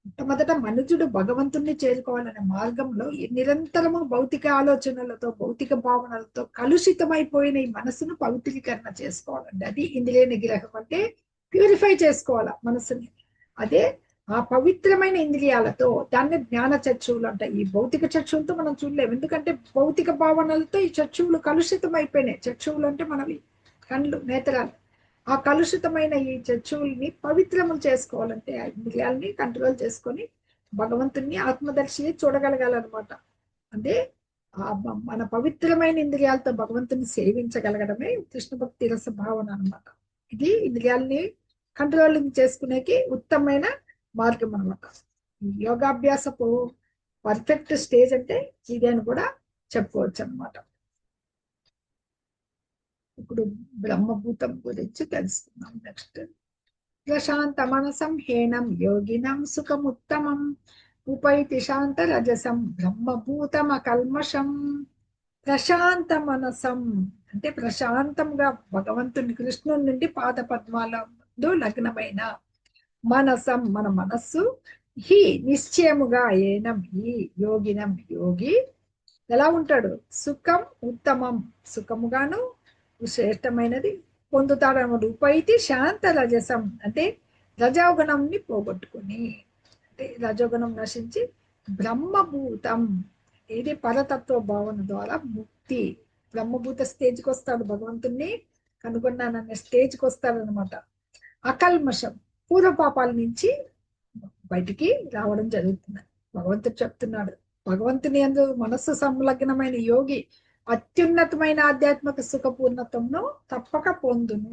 మొట్టమొదట మనుజుడు భగవంతుణ్ణి చేరుకోవాలనే మార్గంలో నిరంతరము భౌతిక ఆలోచనలతో, భౌతిక భావనలతో కలుషితమైపోయిన ఈ మనసును పవిత్రీకరణ చేసుకోవాలండి. అది ఇంద్రియ నిగ్రహం అంటే ప్యూరిఫై చేసుకోవాలా మనసుని. అదే ఆ పవిత్రమైన ఇంద్రియాలతో, దాన్ని జ్ఞాన చక్షువులు అంటాయి. ఈ భౌతిక చక్షువులతో మనం చూడలేము, ఎందుకంటే భౌతిక భావనలతో ఈ చక్షువులు కలుషితం అయిపోయినాయి. చక్షువులు అంటే మనవి కళ్ళు, నేత్రాలు. ఆ కలుషితమైన ఈ చక్షువుల్ని పవిత్రములు చేసుకోవాలంటే ఆ ఇంద్రియాలని కంట్రోల్ చేసుకొని భగవంతుని ఆత్మదర్శి చూడగలగాలన్నమాట. అంటే మన పవిత్రమైన ఇంద్రియాలతో భగవంతుని సేవించగలగడమే కృష్ణ భక్తి రస భావన అనమాట. ఇది ఇంద్రియాలని కంట్రోలింగ్ చేసుకునేకి ఉత్తమమైన మార్గం అనమాట. యోగాభ్యాసపు పర్ఫెక్ట్ స్టేజ్ అంటే ఇది అని కూడా చెప్పుకోవచ్చు అనమాట. ఇప్పుడు బ్రహ్మభూతం గురించి తెలుసుకున్నాం. నెక్స్ట్, ప్రశాంత మనసం హేనం యోగినం సుఖముత్తమం ఉపైతి శాంత రజసం బ్రహ్మభూతం అకల్మషం. ప్రశాంత మనసం అంటే ప్రశాంతంగా భగవంతుని, కృష్ణుని నుండి పాద పద్మాలందు లగ్నమైన మనసం, మన మనస్సు, హి నిశ్చయముగా, ఏనం ఈ యోగినం యోగి ఎలా ఉంటాడు? సుఖం ఉత్తమం, సుఖముగాను శ్రేష్టమైనది పొందుతాడు అన్నమాట. ఉపైతి శాంత రజసం అంటే రజోగుణంని పోగొట్టుకుని, అంటే రజోగుణం నశించి బ్రహ్మభూతం, ఇది పరతత్వ భావన ద్వారా ముక్తి, బ్రహ్మభూత స్టేజ్కి వస్తాడు, భగవంతుణ్ణి కనుగొన్నాననే స్టేజ్కి వస్తాడు అనమాట. అకల్మషం, పూర్వపాపాల నుంచి బయటికి రావడం జరుగుతుంది. భగవంతుడు చెప్తున్నాడు, భగవంతుని యందు మనస్సు సంలగ్నమైన యోగి అత్యున్నతమైన ఆధ్యాత్మిక సుఖపూర్ణత్వంను తప్పక పొందును.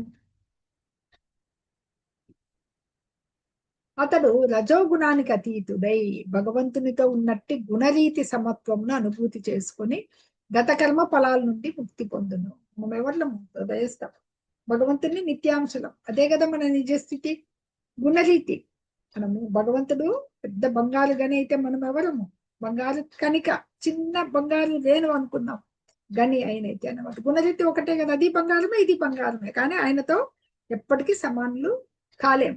అతడు రజోగుణానికి అతీతుడై భగవంతునితో ఉన్నట్టి గుణరీతి సమత్వంను అనుభూతి చేసుకొని గత కర్మ ఫలాల నుండి ముక్తి పొందును. మనం ఎవరిలో దయస్తాం, భగవంతుని నిత్యాంశలం, అదే కదా మన నిజ స్థితి. గుణరీతి, మనము భగవంతుడు పెద్ద బంగారు గని అయితే మనం ఎవరము బంగారు కనిక, చిన్న బంగారు రేణు అనుకున్నాం, గని అయినైతే అన్నమాట. గుణరీతి ఒకటే కదా, అది బంగారమే ఇది బంగారమే, కానీ ఆయనతో ఎప్పటికీ సమానులు కాలేం.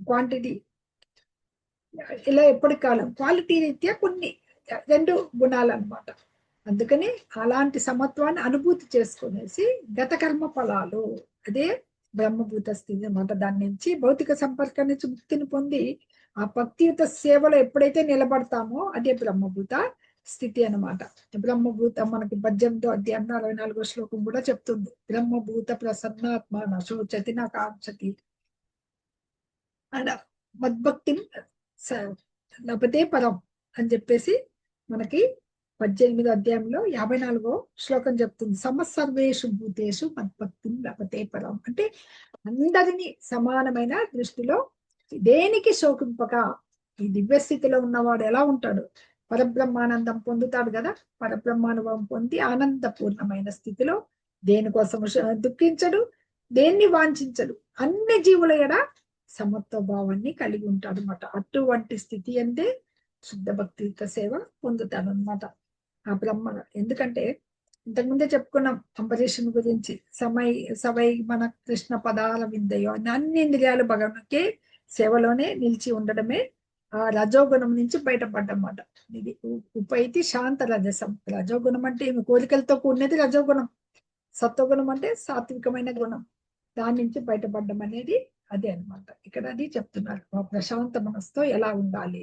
క్వాంటిటీ ఇలా ఎప్పటికి కాలం, క్వాలిటీ రీత్యా కొన్ని రెండు గుణాలు అన్నమాట. అందుకని అలాంటి సమత్వాన్ని అనుభూతి చేసుకునేసి గత కర్మ ఫలాలు, అదే బ్రహ్మభూత స్థితి అన్నమాట. దాని నుంచి భౌతిక సంపర్కం నుంచి ముక్తిని పొంది ఆ భక్తియుత సేవలో ఎప్పుడైతే నిలబడతామో అదే బ్రహ్మభూత స్థితి అన్నమాట. బ్రహ్మభూత మనకి 18వ అధ్యాయంలో 64వ శ్లోకం కూడా చెప్తుంది, బ్రహ్మభూత ప్రసన్నాత్మ నశోచతి నా కాంక్షతి అండ్ మద్భక్తి లభతే పరం అని చెప్పేసి మనకి 18వ అధ్యాయంలో 54వ శ్లోకం చెప్తుంది. సమసర్వేషు భూతేషు మద్భక్తి లభతే పరం అంటే అందరినీ సమానమైన దృష్టిలో దేనికి శోకింపక ఈ దివ్య స్థితిలో ఉన్నవాడు ఎలా ఉంటాడు, పరబ్రహ్మానందం పొందుతాడు కదా, పరబ్రహ్మానుభవం పొంది ఆనందపూర్ణమైన స్థితిలో దేనికోసం దుఃఖించడు, దేన్ని వాంఛించడు, అన్ని జీవుల ఎడ సమత్వ భావాన్ని కలిగి ఉంటాడు అనమాట. అటువంటి స్థితి అంటే శుద్ధ భక్తియుత సేవ పొందుతాడు అనమాట ఆ బ్రహ్మ. ఎందుకంటే ఇంతకుముందే చెప్పుకున్నాం అంబరీషుని గురించి, సవై మన కృష్ణ పదాల విందయో, అన్ని ఇంద్రియాలు భగవానికి సేవలోనే నిలిచి ఉండడమే ఆ రజోగుణం నుంచి బయటపడ్డమాట. ఇది ఉపైతి శాంత రజసం. రజోగుణం అంటే ఏమి, కోరికలతో కూడినది రజోగుణం. సత్వగుణం అంటే సాత్వికమైన గుణం, దాని నుంచి బయటపడడం అనేది అదే అనమాట. ఇక్కడ అది చెప్తున్నారు, ప్రశాంత మనసుతో ఎలా ఉండాలి.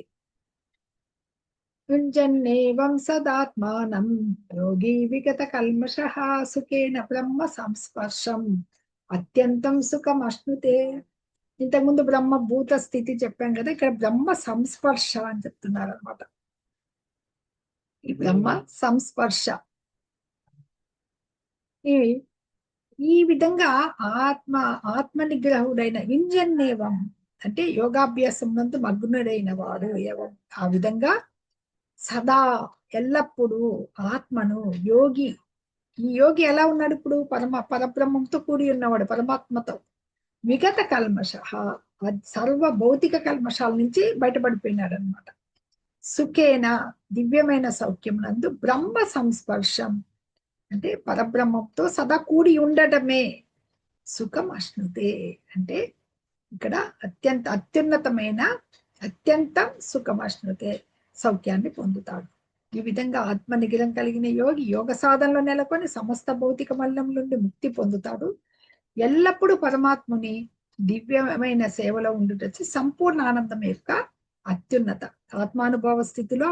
యుంజన్నేవం సదాత్మానం యోగి విగత కల్మషః సుఖేన బ్రహ్మ సంస్పర్శం అత్యంతం సుఖం అశ్నుతే. ఇంతకుముందు బ్రహ్మ భూత స్థితి చెప్పాం కదా, ఇక్కడ బ్రహ్మ సంస్పర్శ అని చెప్తున్నారు అనమాట. ఈ బ్రహ్మ సంస్పర్శ ఈ విధంగా ఆత్మ నిగ్రహుడైన యుంజన్నేవం అంటే యోగాభ్యాసం నందు మగ్నుడైన వాడు ఆ విధంగా సదా ఎల్లప్పుడూ ఆత్మను యోగి, ఈ యోగి ఎలా ఉన్నాడు ఇప్పుడు, పరబ్రహ్మంతో కూడి ఉన్నవాడు, పరమాత్మతో. విగత కల్మష, సర్వ భౌతిక కల్మషాల నుంచి బయటపడిపోయినాడు అనమాట. సుఖేన దివ్యమైన సౌఖ్యం నందు బ్రహ్మ సంస్పర్శం అంటే పరబ్రహ్మంతో సదా కూడి ఉండటమే సుఖం అశ్నుతే. అంటే ఇక్కడ అత్యున్నతమైన అత్యంతం సుఖం అశ్నుతే, సౌఖ్యాన్ని పొందుతాడు. ఈ విధంగా ఆత్మ నిగ్రహం కలిగిన యోగి యోగ సాధనలో నెలకొని సమస్త భౌతిక మలినం నుండి ముక్తి పొందుతాడు. ఎల్లప్పుడూ పరమాత్ముని దివ్యమైన సేవలో ఉండుటొచ్చి సంపూర్ణ ఆనందం యొక్క అత్యున్నత ఆత్మానుభవ స్థితిలో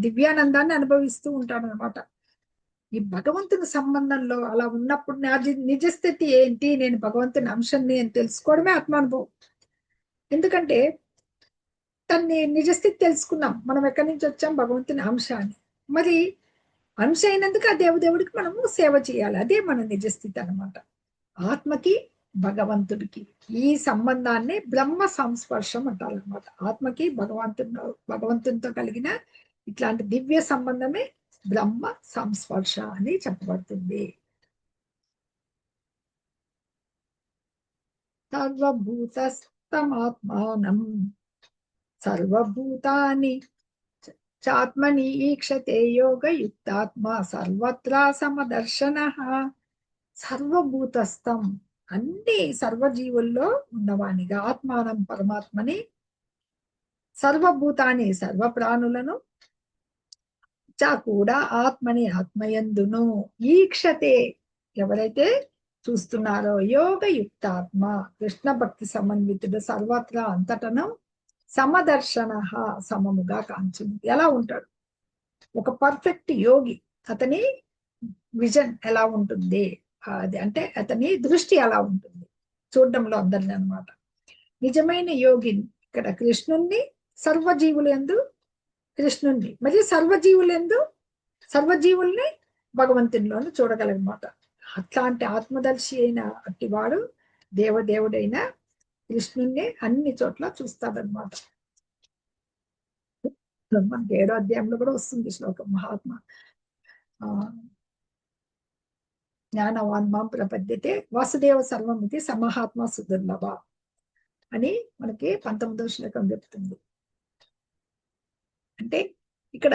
దివ్యానందాన్ని అనుభవిస్తూ ఉంటాడు అనమాట. ఈ భగవంతుని సంబంధంలో అలా ఉన్నప్పుడు నా నిజస్థితి ఏంటి, నేను భగవంతుని అంశాన్ని అని తెలుసుకోవడమే ఆత్మానుభవం. ఎందుకంటే తన్ని నిజస్థితి తెలుసుకున్నాం, మనం ఎక్కడి నుంచి వచ్చాం, భగవంతుని అంశ అని. మరి అంశ అయినందుకు ఆ దేవుడికి మనము సేవ చేయాలి, అదే మన నిజస్థితి అనమాట. ఆత్మకి భగవంతుడికి ఈ సంబంధాన్ని బ్రహ్మ సంస్పర్శం అంటారు అనమాట. ఆత్మకి భగవంతునితో కలిగిన ఇట్లాంటి దివ్య సంబంధమే బ్రహ్మ సంస్పర్శ అని చెప్పబడుతుంది. సర్వభూతస్తమాత్మానం సర్వభూతాని చాత్మని ఈక్షతే యోగయుక్తాత్మ సర్వత్రా సమదర్శనః. సర్వభూతస్థం అన్ని సర్వజీవుల్లో ఉన్నవానిగా, ఆత్మానం పరమాత్మని, సర్వభూతాన్ని సర్వ ప్రాణులను, చ కూడా ఆత్మని ఆత్మయందును, ఈక్షతే ఎవరైతే చూస్తున్నారో యోగ యుక్తాత్మ కృష్ణ భక్తి సమన్వితుడు సర్వత్రా అంతటను సమదర్శన సమముగా కాంచును. ఎలా ఉంటాడు? ఒక పర్ఫెక్ట్ యోగి. అతని విజన్ ఎలా ఉంటుంది, అది అంటే అతని దృష్టి ఎలా ఉంటుంది చూడడంలో అందరిని అన్నమాట. నిజమైన యోగి ఇక్కడ కృష్ణుణ్ణి సర్వజీవులందు కృష్ణుణ్ణి మరియు సర్వజీవుల్ని భగవంతునిలోను చూడగలనమాట. అట్లాంటి ఆత్మదర్శి అయిన అట్టివాడు దేవదేవుడైన కృష్ణుణ్ణి అన్ని చోట్ల చూస్తాడనమాట. మనకి 7వ అధ్యాయంలో కూడా వస్తుంది శ్లోకం. మహాత్మ జ్ఞానవాన్ మాం ప్రపద్యతే వాసుదేవ సర్వమితి సమహాత్మ సుదుర్లభ అని మనకి 19వ శ్లోకం చెప్తుంది. అంటే ఇక్కడ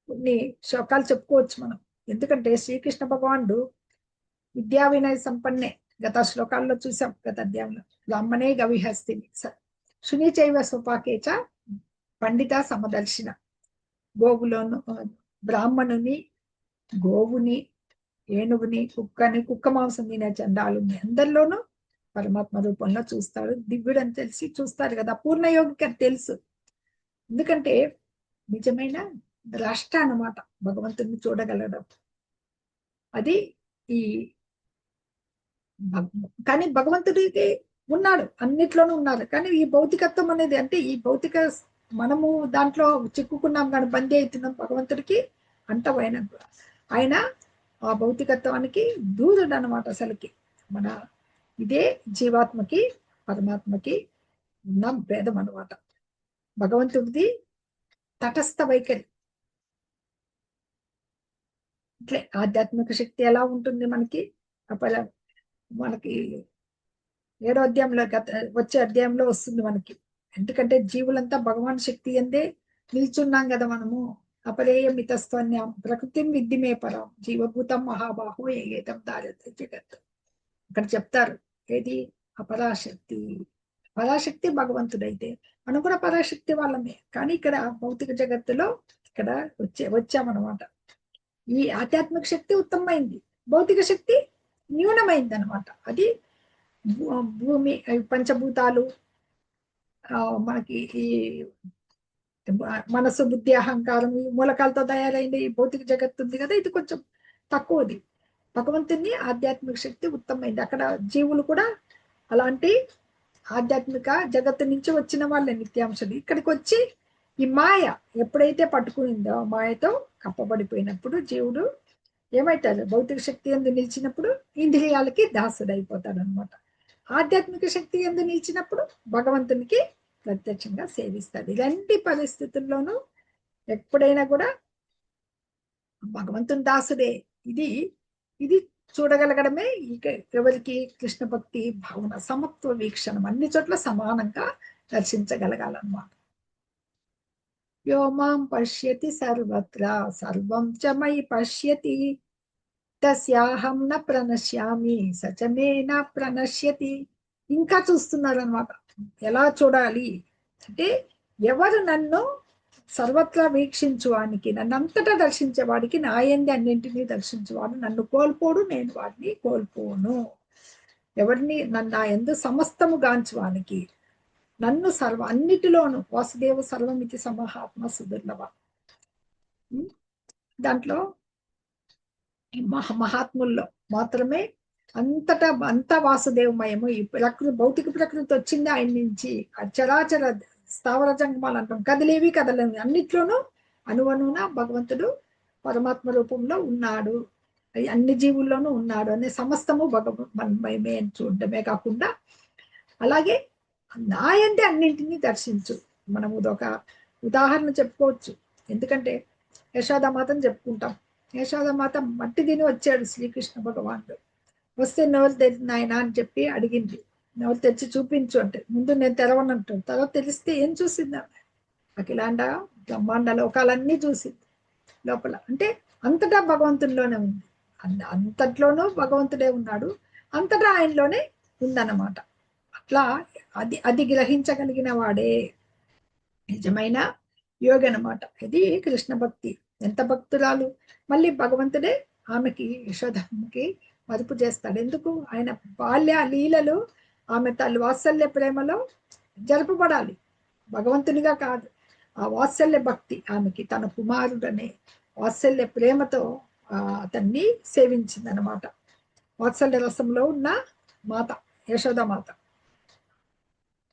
కొన్ని శ్లోకాలు చెప్పుకోవచ్చు మనం. ఎందుకంటే శ్రీకృష్ణ భగవానుడు విద్యా వినయ సంపన్నే. గత శ్లోకాల్లో చూసాం, గత అధ్యాయంలో. బ్రాహ్మణే గవిహస్తి శుని చైవ స్వపాకేచ పండిత సమదర్శిన. గోవులోను బ్రాహ్మణుని, గోవుని, ఏనుగుని, కుక్కని, కుక్క మాంసం తినే చండాలుని అందరిలోనూ పరమాత్మ రూపంలో చూస్తాడు. దివ్యుడు అని తెలిసి చూస్తారు కదా. పూర్ణయోగికి అది తెలుసు. ఎందుకంటే నిజమైన ద్రష్ట అన్నమాట భగవంతుని చూడగలడం. అది ఈ కానీ భగవంతుడికి ఉన్నాడు, అన్నిట్లోనూ ఉన్నారు. కానీ ఈ భౌతికత్వం అనేది, అంటే ఈ భౌతిక మనము దాంట్లో చిక్కుకున్నాం కానీ బందీ అవుతున్నాం. భగవంతుడికి అంటవైన ఆయన ఆ భౌతికత్వానికి దూరుడు అనమాట. అసలుకి మన ఇదే జీవాత్మకి పరమాత్మకి ఉన్న భేదం అనమాట. భగవంతుడిది తటస్థ వైఖరి. ఇట్లే ఆధ్యాత్మిక శక్తి ఎలా ఉంటుంది మనకి మనకి 7వ అధ్యాయంలో వచ్చే అధ్యాయంలో వస్తుంది మనకి. ఎందుకంటే జీవులంతా భగవాన్ శక్తి అందే నిల్చున్నాం కదా మనము. అపరేయ మితస్త్వన్యాం ప్రకృతిం విద్ధిమే పరం జీవభూతం మహాబాహో ఏగేతం దారిద్ర జగత్. అక్కడ చెప్తారు ఏది అపరాశక్తి. పరాశక్తి భగవంతుడైతే మనం కూడా పరాశక్తి వాళ్ళమే. కానీ ఇక్కడ భౌతిక జగత్తులో ఇక్కడ వచ్చామన్నమాట. ఈ ఆధ్యాత్మిక శక్తి ఉత్తమమైంది, భౌతిక శక్తి న్యూనమైంది అనమాట. అది భూమి, పంచభూతాలు, మనకి ఈ మనసు, బుద్ధి, అహంకారం, ఈ మూలకాలతో తయారైంది ఈ భౌతిక జగత్తు ఉంది కదా, ఇది కొంచెం తక్కువది. భగవంతుని ఆధ్యాత్మిక శక్తి ఉత్తమమైంది. అక్కడ జీవులు కూడా అలాంటి ఆధ్యాత్మిక జగత్తు నుంచి వచ్చిన వాళ్ళే నిత్యాంశులు. ఇక్కడికి వచ్చి ఈ మాయ ఎప్పుడైతే పట్టుకునిందో మాయతో కప్పబడిపోయినప్పుడు జీవుడు ఏమైతాడు? భౌతిక శక్తి ఎందు నిలిచినప్పుడు ఇంద్రియాలకి దాసుడైపోతాడు అనమాట. ఆధ్యాత్మిక శక్తి ఎందు నిలిచినప్పుడు భగవంతునికి ప్రత్యక్షంగా సేవిస్తాడు. ఇలాంటి పరిస్థితుల్లోనూ ఎప్పుడైనా కూడా భగవంతుని దాసుడే. ఇది చూడగలగడమే ఇక ఎవరికి కృష్ణ భక్తి భావన, సమత్వ వీక్షణం, అన్ని చోట్ల సమానంగా దర్శించగలగాలన్నమాట. యో మాం పశ్యతి సర్వత్రా సర్వం చ మయి పశ్యతి తస్యాహం న ప్రణశ్యామి సచమే న ప్రణశ్యతి. ఇంకా చూస్తున్నారు అనమాట. ఎలా చూడాలి అంటే, ఎవరు నన్ను సర్వత్రా వీక్షించువానికి, నన్ను అంతటా దర్శించేవాడికి, నా యందు అన్నింటినీ దర్శించేవాడు నన్ను కోల్పోడు, నేను వాడిని కోల్పోను. ఎవరిని నా యందు సమస్తము గాంచువానికి, నన్ను అన్నిటిలోను వాసుదేవ సర్వమితి సమహాత్మ సుదుర్లభ. దాంట్లో మహాత్ముల్లో మాత్రమే అంతా వాసుదేవమయము. ఈ భౌతిక ప్రకృతి వచ్చింది ఆయన నుంచి. చరాచర స్థావర జంగమాలు అంటాం, కదిలేవి కదలేవి అన్నిట్లోనూ అనువనున భగవంతుడు పరమాత్మ రూపంలో ఉన్నాడు, అన్ని జీవుల్లోనూ ఉన్నాడు అనే సమస్తము భగవన్మయమే అని చూడటమే కాకుండా, అలాగే నా యందే అన్నింటినీ దర్శించు. మనము ఒక ఉదాహరణ చెప్పుకోవచ్చు. ఎందుకంటే యశోదామాతను చెప్పుకుంటాం. యశోదామాత మట్టి తిని వచ్చాడు శ్రీకృష్ణ భగవానుడు. వస్తే నోరు తెరిచి నాయన అని చెప్పి అడిగింది. నోరు తెరిచి చూపించు అంటే, ముందు నేను తెరవనంటాను. తర్వాత తెలిస్తే ఏం చూసింది ఆమె? అఖిలాండ బ్రహ్మాండ లోకాలన్నీ చూసింది లోపల. అంటే అంతటా భగవంతుడిలోనే ఉంది. అంతట్లోనూ భగవంతుడే ఉన్నాడు, అంతటా ఆయనలోనే ఉందన్నమాట. అట్లా అది గ్రహించగలిగిన వాడే నిజమైన యోగి అన్నమాట. ఇది కృష్ణ భక్తి. ఎంత భక్తురాలు! మళ్ళీ భగవంతుడే ఆమెకి, యశోదమ్మకి మదుపు చేస్తాడు. ఎందుకు? ఆయన బాల్య లీలలు ఆమె తల్లి వాత్సల్య ప్రేమలో జరపబడాలి, భగవంతునిగా కాదు. ఆ వాత్సల్య భక్తి ఆమెకి తన కుమారుడనే వాత్సల్య ప్రేమతో అతన్ని సేవించింది అనమాట. వాత్సల్య రసంలో ఉన్న మాత యశోదమాత.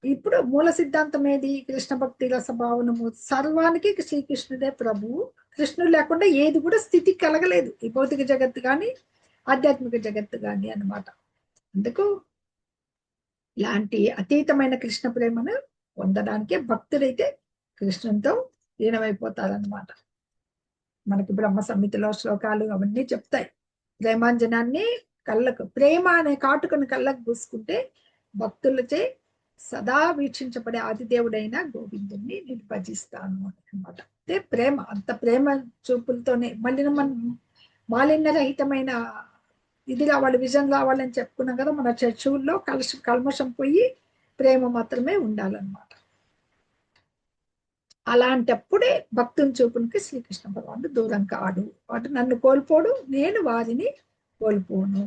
ఇప్పుడు మూల సిద్ధాంతం ఏది? కృష్ణ భక్తి రసభావనము. సర్వానికి శ్రీకృష్ణుడే ప్రభువు. కృష్ణుడు లేకుండా ఏది కూడా స్థితి కలగలేదు, ఈ భౌతిక జగత్తు కానీ ఆధ్యాత్మిక జగత్తు కానీ అన్నమాట. అందుకు ఇలాంటి అతీతమైన కృష్ణ ప్రేమను పొందడానికే భక్తుడైతే కృష్ణునితో లీనమైపోతారన్నమాట. మనకి బ్రహ్మ సంహితలో శ్లోకాలు అవన్నీ చెప్తాయి. ప్రేమాంజనాన్ని కళ్ళకు, ప్రేమ అనే కాటుకను కళ్ళకు పూసుకుంటే భక్తులచే సదా వీక్షించబడే ఆదిదేవుడైన గోవిందుణ్ణి నేను భజిస్తాను అన్నమాట. అంటే ప్రేమ, అంత ప్రేమ చూపులతోనే మళ్ళీ మాలిన్యరహితమైన ఇది రావాలి, విజన్ రావాలని చెప్పుకున్నాం కదా. మన చర్చల్లో కల్మషం పోయి ప్రేమ మాత్రమే ఉండాలన్నమాట. అలాంటప్పుడే భక్తుని చూపునికి శ్రీకృష్ణ భగవానుడు దూరం కాడు. వాడు నన్ను కోల్పోడు, నేను వారిని కోల్పోను.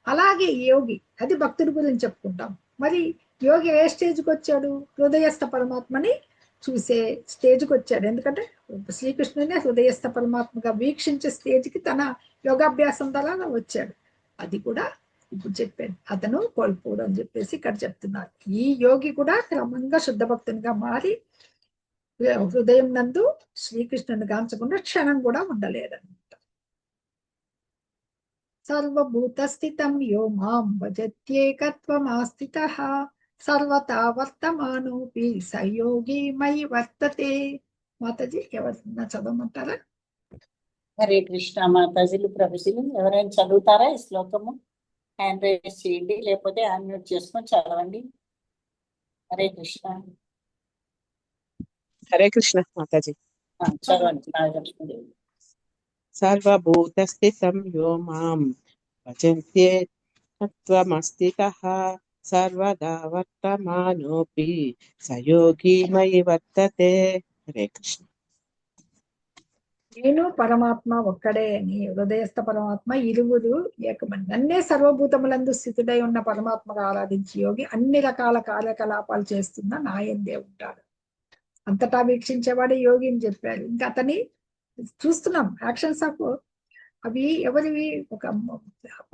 అలాగే యోగి, అది భక్తుడి గురించి చెప్పుకుంటాం. మరి యోగి ఏ స్టేజ్కి వచ్చాడు? హృదయస్థ పరమాత్మని చూసే స్టేజ్కి వచ్చాడు. ఎందుకంటే శ్రీకృష్ణుని హృదయస్థ పరమాత్మగా వీక్షించే స్టేజ్కి తన యోగాభ్యాసం ద్వారా వచ్చాడు. అది కూడా ఇప్పుడు చెప్పాను, అతను కోల్పోడు అని చెప్పేసి ఇక్కడ చెప్తున్నారు. ఈ యోగి కూడా క్రమంగా శుద్ధ భక్తునిగా మారి హృదయం నందు శ్రీకృష్ణుని గాంచకుండా క్షణం కూడా ఉండలేదన్నమాట. సర్వభూత స్థితం యో మాం భజత్యేకత్వమాస్థితః సర్వతా వర్తమానోపి సయోగి మై వర్తతే. మాతాజీ ఎవరన్నా చదవమంటారా? హరే కృష్ణ. మాతాజీలు ప్రభుజీలు ఎవరైనా చదువుతారా ఈ శ్లోకము? హ్యాండ్ రైజ్ చేయండి, లేకపోతే అన్మ్యూట్ చేసుకొని చదవండి. హరే కృష్ణ. హరే కృష్ణ మాతాజీ. చదవండి నాగలక్ష్మి. సర్వభూతస్థితం యో మాం భజంత్యే తత్వమస్థితః సర్వదా వర్తమానోపి సయోగి మయి వర్తతే. హరే కృష్ణ. నేను పరమాత్మ ఒక్కడే అని, హృదయస్థ పరమాత్మ ఇరువురు ఏకమని, నన్నే సర్వభూతములందు స్థితుడై ఉన్న పరమాత్మగా ఆరాధించి యోగి అన్ని రకాల కార్యకలాపాలు చేస్తున్న నాయందే ఉంటాడు. అంతటా వీక్షించేవాడే యోగి అని చెప్పారు. ఇంకా అతని చూస్తున్నాం యాక్షన్స్ ఆఫ్ అవి ఎవరివి? ఒక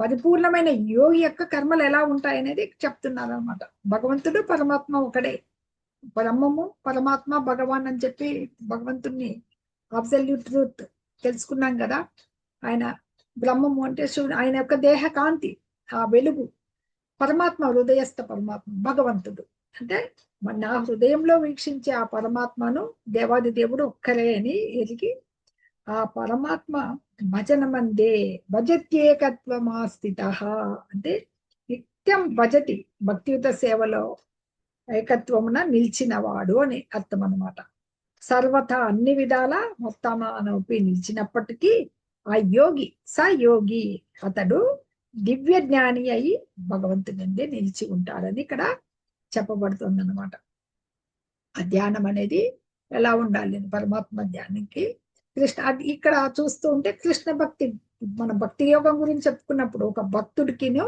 పరిపూర్ణమైన యోగి యొక్క కర్మలు ఎలా ఉంటాయనేది చెప్తున్నారు అనమాట. భగవంతుడు పరమాత్మ ఒకడే, బ్రహ్మము పరమాత్మ భగవాన్ అని చెప్పి భగవంతుణ్ణి అబ్సల్యూట్ ట్రూత్ తెలుసుకున్నాం కదా. ఆయన బ్రహ్మము అంటే ఆయన యొక్క దేహ కాంతి, ఆ వెలుగు. పరమాత్మ హృదయస్థ పరమాత్మ భగవంతుడు అంటే నా హృదయంలో వీక్షించే ఆ పరమాత్మను దేవాది దేవుడు ఒక్కరే అని ఎరిగి ఆ పరమాత్మ భజన మందే భజత్యేకత్వమాస్థితః అంటే నిత్యం భజతి, భక్తియుత సేవలో ఏకత్వమున నిలిచినవాడు అని అర్థం అన్నమాట. సర్వథా అన్ని విధాల మొత్తమానోపి నిలిచినప్పటికీ ఆ యోగి సయోగి అతడు దివ్య జ్ఞాని అయి భగవంతుని నిలిచి ఉంటాడని ఇక్కడ చెప్పబడుతుంది అన్నమాట. ఆ ధ్యానం అనేది ఎలా ఉండాలి? పరమాత్మ ధ్యానానికి కృష్ణ ఇక్కడ చూస్తూ ఉంటే కృష్ణ భక్తి, మన భక్తి యోగం గురించి చెప్పుకున్నప్పుడు ఒక భక్తుడికిను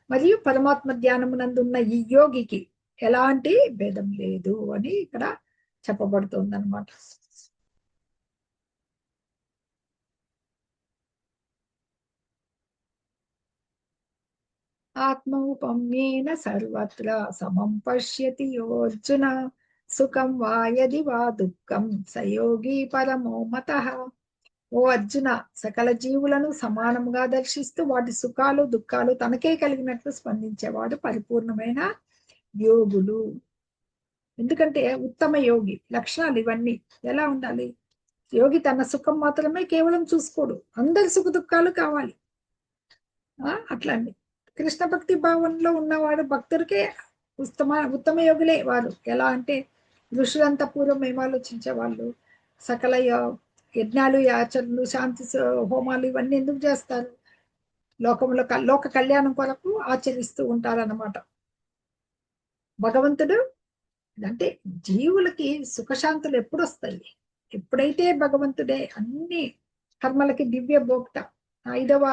మరియు పరమాత్మ ధ్యానమునందున్న ఈ యోగికి ఎలాంటి భేదం లేదు అని ఇక్కడ చెప్పబడుతుంది అన్నమాట. ఆత్మౌపమ్యేన సర్వత్ర సమం పశ్యతి యోర్జున సుఖం వా యది వా దుఃఖం సయోగి పరమో మతః. ఓ అర్జున, సకల జీవులను సమానముగా దర్శిస్తూ వాటి సుఖాలు దుఃఖాలు తనకే కలిగినట్లు స్పందించేవాడు పరిపూర్ణమైన యోగులు. ఎందుకంటే ఉత్తమ యోగి లక్షణాలు ఇవన్నీ ఎలా ఉండాలి? యోగి తన సుఖం మాత్రమే కేవలం చూసుకోడు, అందరి సుఖ దుఃఖాలు కావాలి. అట్లండి కృష్ణ భక్తి భావనలో ఉన్నవాడు భక్తుడికే ఉత్తమ యోగులే వారు. ఎలా అంటే ఋషులంతా పూర్వం ఏమాలోచించే వాళ్ళు, సకల యజ్ఞాలు యాచనలు శాంతి హోమాలు ఇవన్నీ ఎందుకు చేస్తారు? లోక కళ్యాణం కొరకు ఆచరిస్తూ ఉంటారన్నమాట. భగవంతుడు అంటే జీవులకి సుఖశాంతులు ఎప్పుడు వస్తాయి? ఎప్పుడైతే భగవంతుడే అన్ని కర్మలకి దివ్య భోక్త, 5వ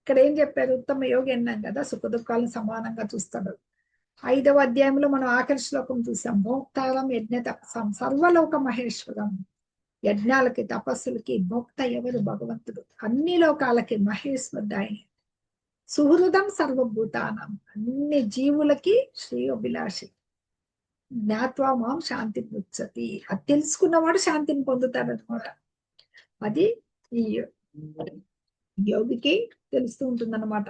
ఇక్కడ ఏం చెప్పారు? ఉత్తమ యోగి అన్నాం కదా, సుఖ దుఃఖాలను సమానంగా చూస్తాడు. 5వ అధ్యాయంలో మనం ఆఖరి శ్లోకం చూసాం. భోక్తారం యజ్ఞ తపసం సర్వలోక మహేశ్వరం. యజ్ఞాలకి తపస్సులకి భోక్త ఎవరు? భగవంతుడు. అన్ని లోకాలకి మహేశ్వరుడు ఆయన. సుహృదం సర్వభూతానం, అన్ని జీవులకి శ్రేయోభిలాషి. జ్ఞాత్వా మాం శాంతి పృచ్చతి, అది తెలుసుకున్నవాడు శాంతిని పొందుతాడనమాట. అది ఈ యోగికి తెలుస్తూ ఉంటుందన్నమాట.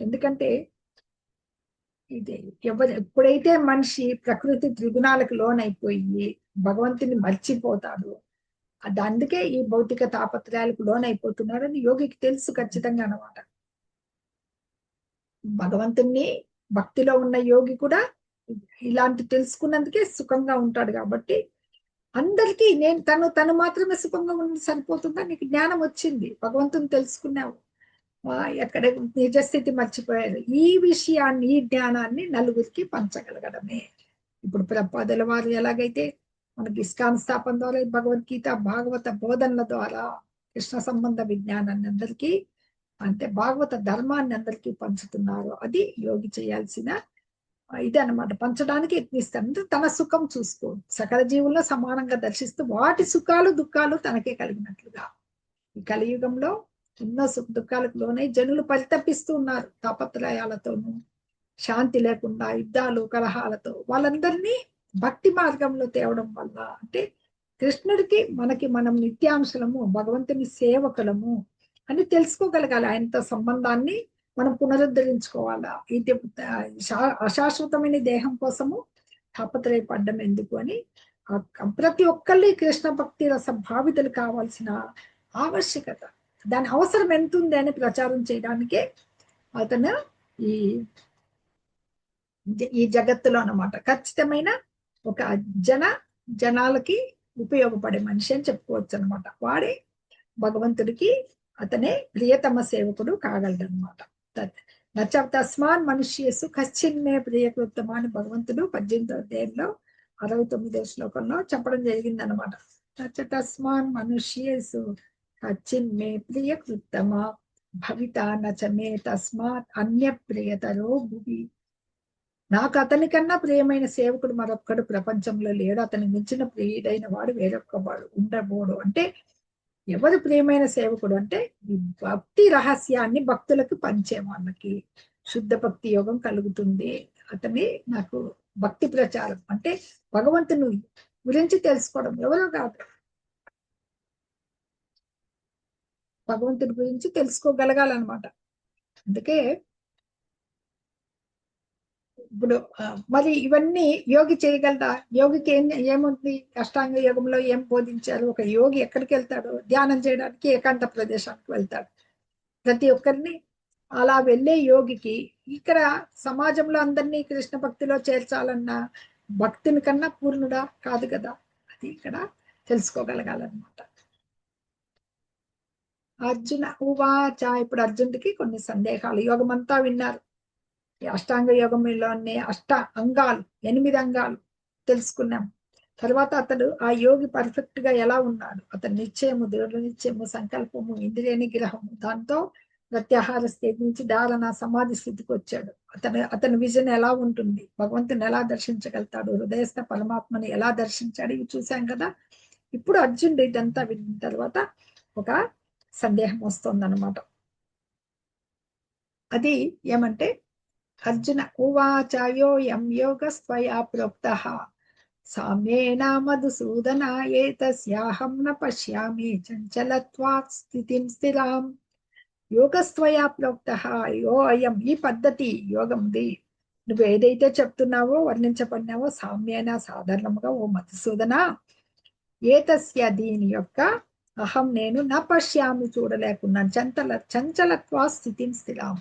ఎందుకంటే ఇది ఎప్పుడైతే మనిషి ప్రకృతి త్రిగుణాలకు లోనైపోయి భగవంతుని మర్చిపోతాడు, అది అందుకే ఈ భౌతిక తాపత్రయాలకు లోనైపోతున్నాడు అని యోగికి తెలుసు ఖచ్చితంగా అనమాట. భగవంతుణ్ణి భక్తిలో ఉన్న యోగి కూడా ఇలాంటి తెలుసుకున్నందుకే సుఖంగా ఉంటాడు. కాబట్టి అందరికీ నేను తను మాత్రమే సుఖంగా ఉండి సరిపోతుందా? నీకు జ్ఞానం వచ్చింది, భగవంతుని తెలుసుకున్నావు, ఎక్కడ నిజస్థితి మర్చిపోయారు. ఈ విషయాన్ని, ఈ జ్ఞానాన్ని నలుగురికి పంచగలగడమే. ఇప్పుడు ప్రపాదల వారు ఎలాగైతే మనకి ఇస్కాన్ స్థాపన ద్వారా భగవద్గీత భాగవత బోధనల ద్వారా కృష్ణ సంబంధ విజ్ఞానాన్ని అందరికీ, అంటే భాగవత ధర్మాన్ని అందరికీ పంచుతున్నారు. అది యోగి చేయాల్సిన ఇది అనమాట. పంచడానికి యత్నిస్తాడు. తన సుఖం చూసుకో, సకల జీవుల్లో సమానంగా దర్శిస్తూ వాటి సుఖాలు దుఃఖాలు తనకే కలిగినట్లుగా. ఈ కలియుగంలో ఎన్నో సుఖ దుఃఖాలకు లోనై జనులు పరితపిస్తూ ఉన్నారు. తాపత్రయాలతోనూ, శాంతి లేకుండా, యుద్ధాలు కలహాలతో. వాళ్ళందరినీ భక్తి మార్గంలో తేవడం వల్ల, అంటే కృష్ణుడికి మనకి మనం నిత్యాంశలము, భగవంతుని సేవకులము అని తెలుసుకోగలగాలి. ఆయనతో సంబంధాన్ని మనం పునరుద్ధరించుకోవాలా. ఇది అశాశ్వతమైన దేహం కోసము తాపత్రయపడ్డం ఎందుకు అని ప్రతి ఒక్కళ్ళీ కృష్ణ భక్తి రస భావితలు కావాల్సిన ఆవశ్యకత, దాని అవసరం ఎంత ఉంది అని ప్రచారం చేయడానికే అతను ఈ జగత్తులో అన్నమాట ఖచ్చితమైన ఒక జనాలకి ఉపయోగపడే మనిషి అని చెప్పుకోవచ్చు అనమాట. వాడే భగవంతుడికి అతనే ప్రియతమ సేవకుడు కాగలడు అనమాట. తస్మాన్ మనుష్యేసు కశ్చిన్మే ప్రియకృత్తమ అని భగవంతుడు 18వ అధ్యాయంలో 69వ శ్లోకంలో చెప్పడం జరిగింది అనమాట. తస్మాన్ మనుష్యేసు కశ్చిన్మే ప్రియకృత్తమ భవిత నచమే తస్మాత్ అన్య ప్రియతరో భువి. నాకు అతని కన్నా ప్రియమైన సేవకుడు మరొక్కడు ప్రపంచంలో లేడు, అతని మించిన ప్రియుడైన వాడు వేరొక్కవాడు ఉండబోడు. అంటే ఎవరు ప్రియమైన సేవకుడు అంటే ఈ భక్తి రహస్యాన్ని భక్తులకు పంచే వాళ్ళకి శుద్ధ భక్తి యోగం కలుగుతుంది. అతని నాకు భక్తి ప్రచారం అంటే భగవంతుని గురించి తెలుసుకోవడం, ఎవరో కాదు భగవంతుడి గురించి తెలుసుకోగలగాలన్నమాట. అందుకే ఇప్పుడు మరి ఇవన్నీ యోగి చేయగలరా? యోగికి ఏముంది? అష్టాంగ యోగంలో ఏం బోధించారు? ఒక యోగి ఎక్కడికి వెళ్తాడు? ధ్యానం చేయడానికి ఏకాంత ప్రదేశానికి వెళ్తాడు. ప్రతి ఒక్కరిని అలా వెళ్ళే యోగికి ఇక్కడ సమాజంలో అందరినీ కృష్ణ భక్తిలో చేర్చాలన్న భక్తుని కన్నా పూర్ణుడా కాదు కదా. అది ఇక్కడ తెలుసుకోగలగాలన్నమాట. అర్జున ఉవాచ. ఇప్పుడు అర్జునుడికి కొన్ని సందేహాలు. యోగం అంతా విన్నారు. అష్టాంగ యోగంలోనే 8 అంగాలు 8 అంగాలు తెలుసుకున్నాం. తర్వాత అతడు ఆ యోగి పర్ఫెక్ట్ గా ఎలా ఉన్నాడు? అతని నిశ్చయము, దృఢ నిశ్చయము, సంకల్పము, ఇంద్రియ నిగ్రహము, దాంతో ప్రత్యాహార స్థితి నుంచి ధారణ సమాధి స్థితికి వచ్చాడు. అతని విజన్ ఎలా ఉంటుంది? భగవంతుని ఎలా దర్శించగలుగుతాడు? హృదయస్థ పరమాత్మని ఎలా దర్శించాడు? ఇవి చూసాం కదా. ఇప్పుడు అర్జునుడు ఇదంతా విన్న తర్వాత ఒక సందేహం వస్తుందన్నమాట. అది ఏమంటే అర్జున ఉవాచాయోయం యోగస్త్వయా ప్రోక్తః సామ్యేన మధుసూదన ఏతస్యాహం న పశ్యామి చంచలత్వాత్ స్థితిం స్థిరాం. యోగస్త్వయా ప్రోక్తః యో అయం, ఈ పద్ధతి యోగంది నువ్వు ఏదైతే చెప్తున్నావో వర్ణించబడినావో సామ్యేన సాధారణంగా ఓ మధుసూదన, ఏతస్య దీని యొక్క అహం నేను న పశ్యామి చూడలేకున్నాను, చంచలత్వా స్థితిం స్థిరాం,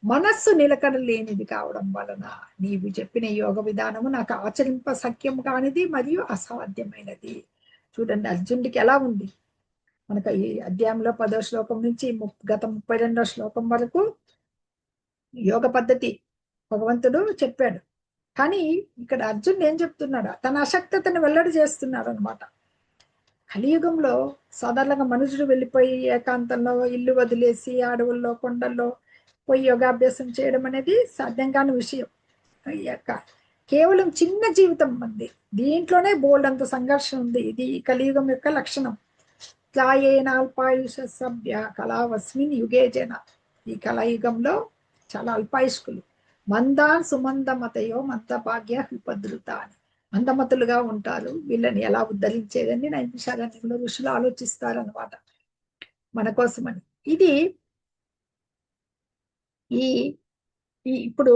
మనస్సు నిలకడ లేనిది కావడం వలన నీవు చెప్పిన యోగ విధానము నాకు ఆచరింప సఖ్యం కానిది మరియు అసాధ్యమైనది. చూడండి అర్జునుడికి ఎలా ఉంది. మనకు ఈ అధ్యాయంలో 10వ శ్లోకం నుంచి గత 32వ శ్లోకం వరకు యోగ పద్ధతి భగవంతుడు చెప్పాడు. కానీ ఇక్కడ అర్జునుడు ఏం చెప్తున్నాడు? తన అశక్తతను వెల్లడి చేస్తున్నాడు అనమాట. కలియుగంలో సాధారణంగా మనుషుడు వెళ్ళిపోయి ఏకాంతంలో ఇల్లు వదిలేసి అడవుల్లో కొండల్లో పోయి యోగాభ్యాసం చేయడం అనేది సాధ్యం కాని విషయం. కేవలం చిన్న జీవితం మంది, దీంట్లోనే బోల్డ్ అంత సంఘర్షణ ఉంది. ఇది కలియుగం యొక్క లక్షణం. త్రాయేనాల్పాయుష సభ్య కళావస్మిన్ యుగే జన. ఈ కళయుగంలో చాలా అల్పాయుష్కులు. మందాన్ సుమందమతయో మంద భాగ్య విపద్రుత అని మందమతులుగా ఉంటారు. వీళ్ళని ఎలా ఉద్ధరించేదని నైమిషారణ్యంలో ఋషులు ఆలోచిస్తారు అనమాట మన కోసమని. ఇది ఈ ఇప్పుడు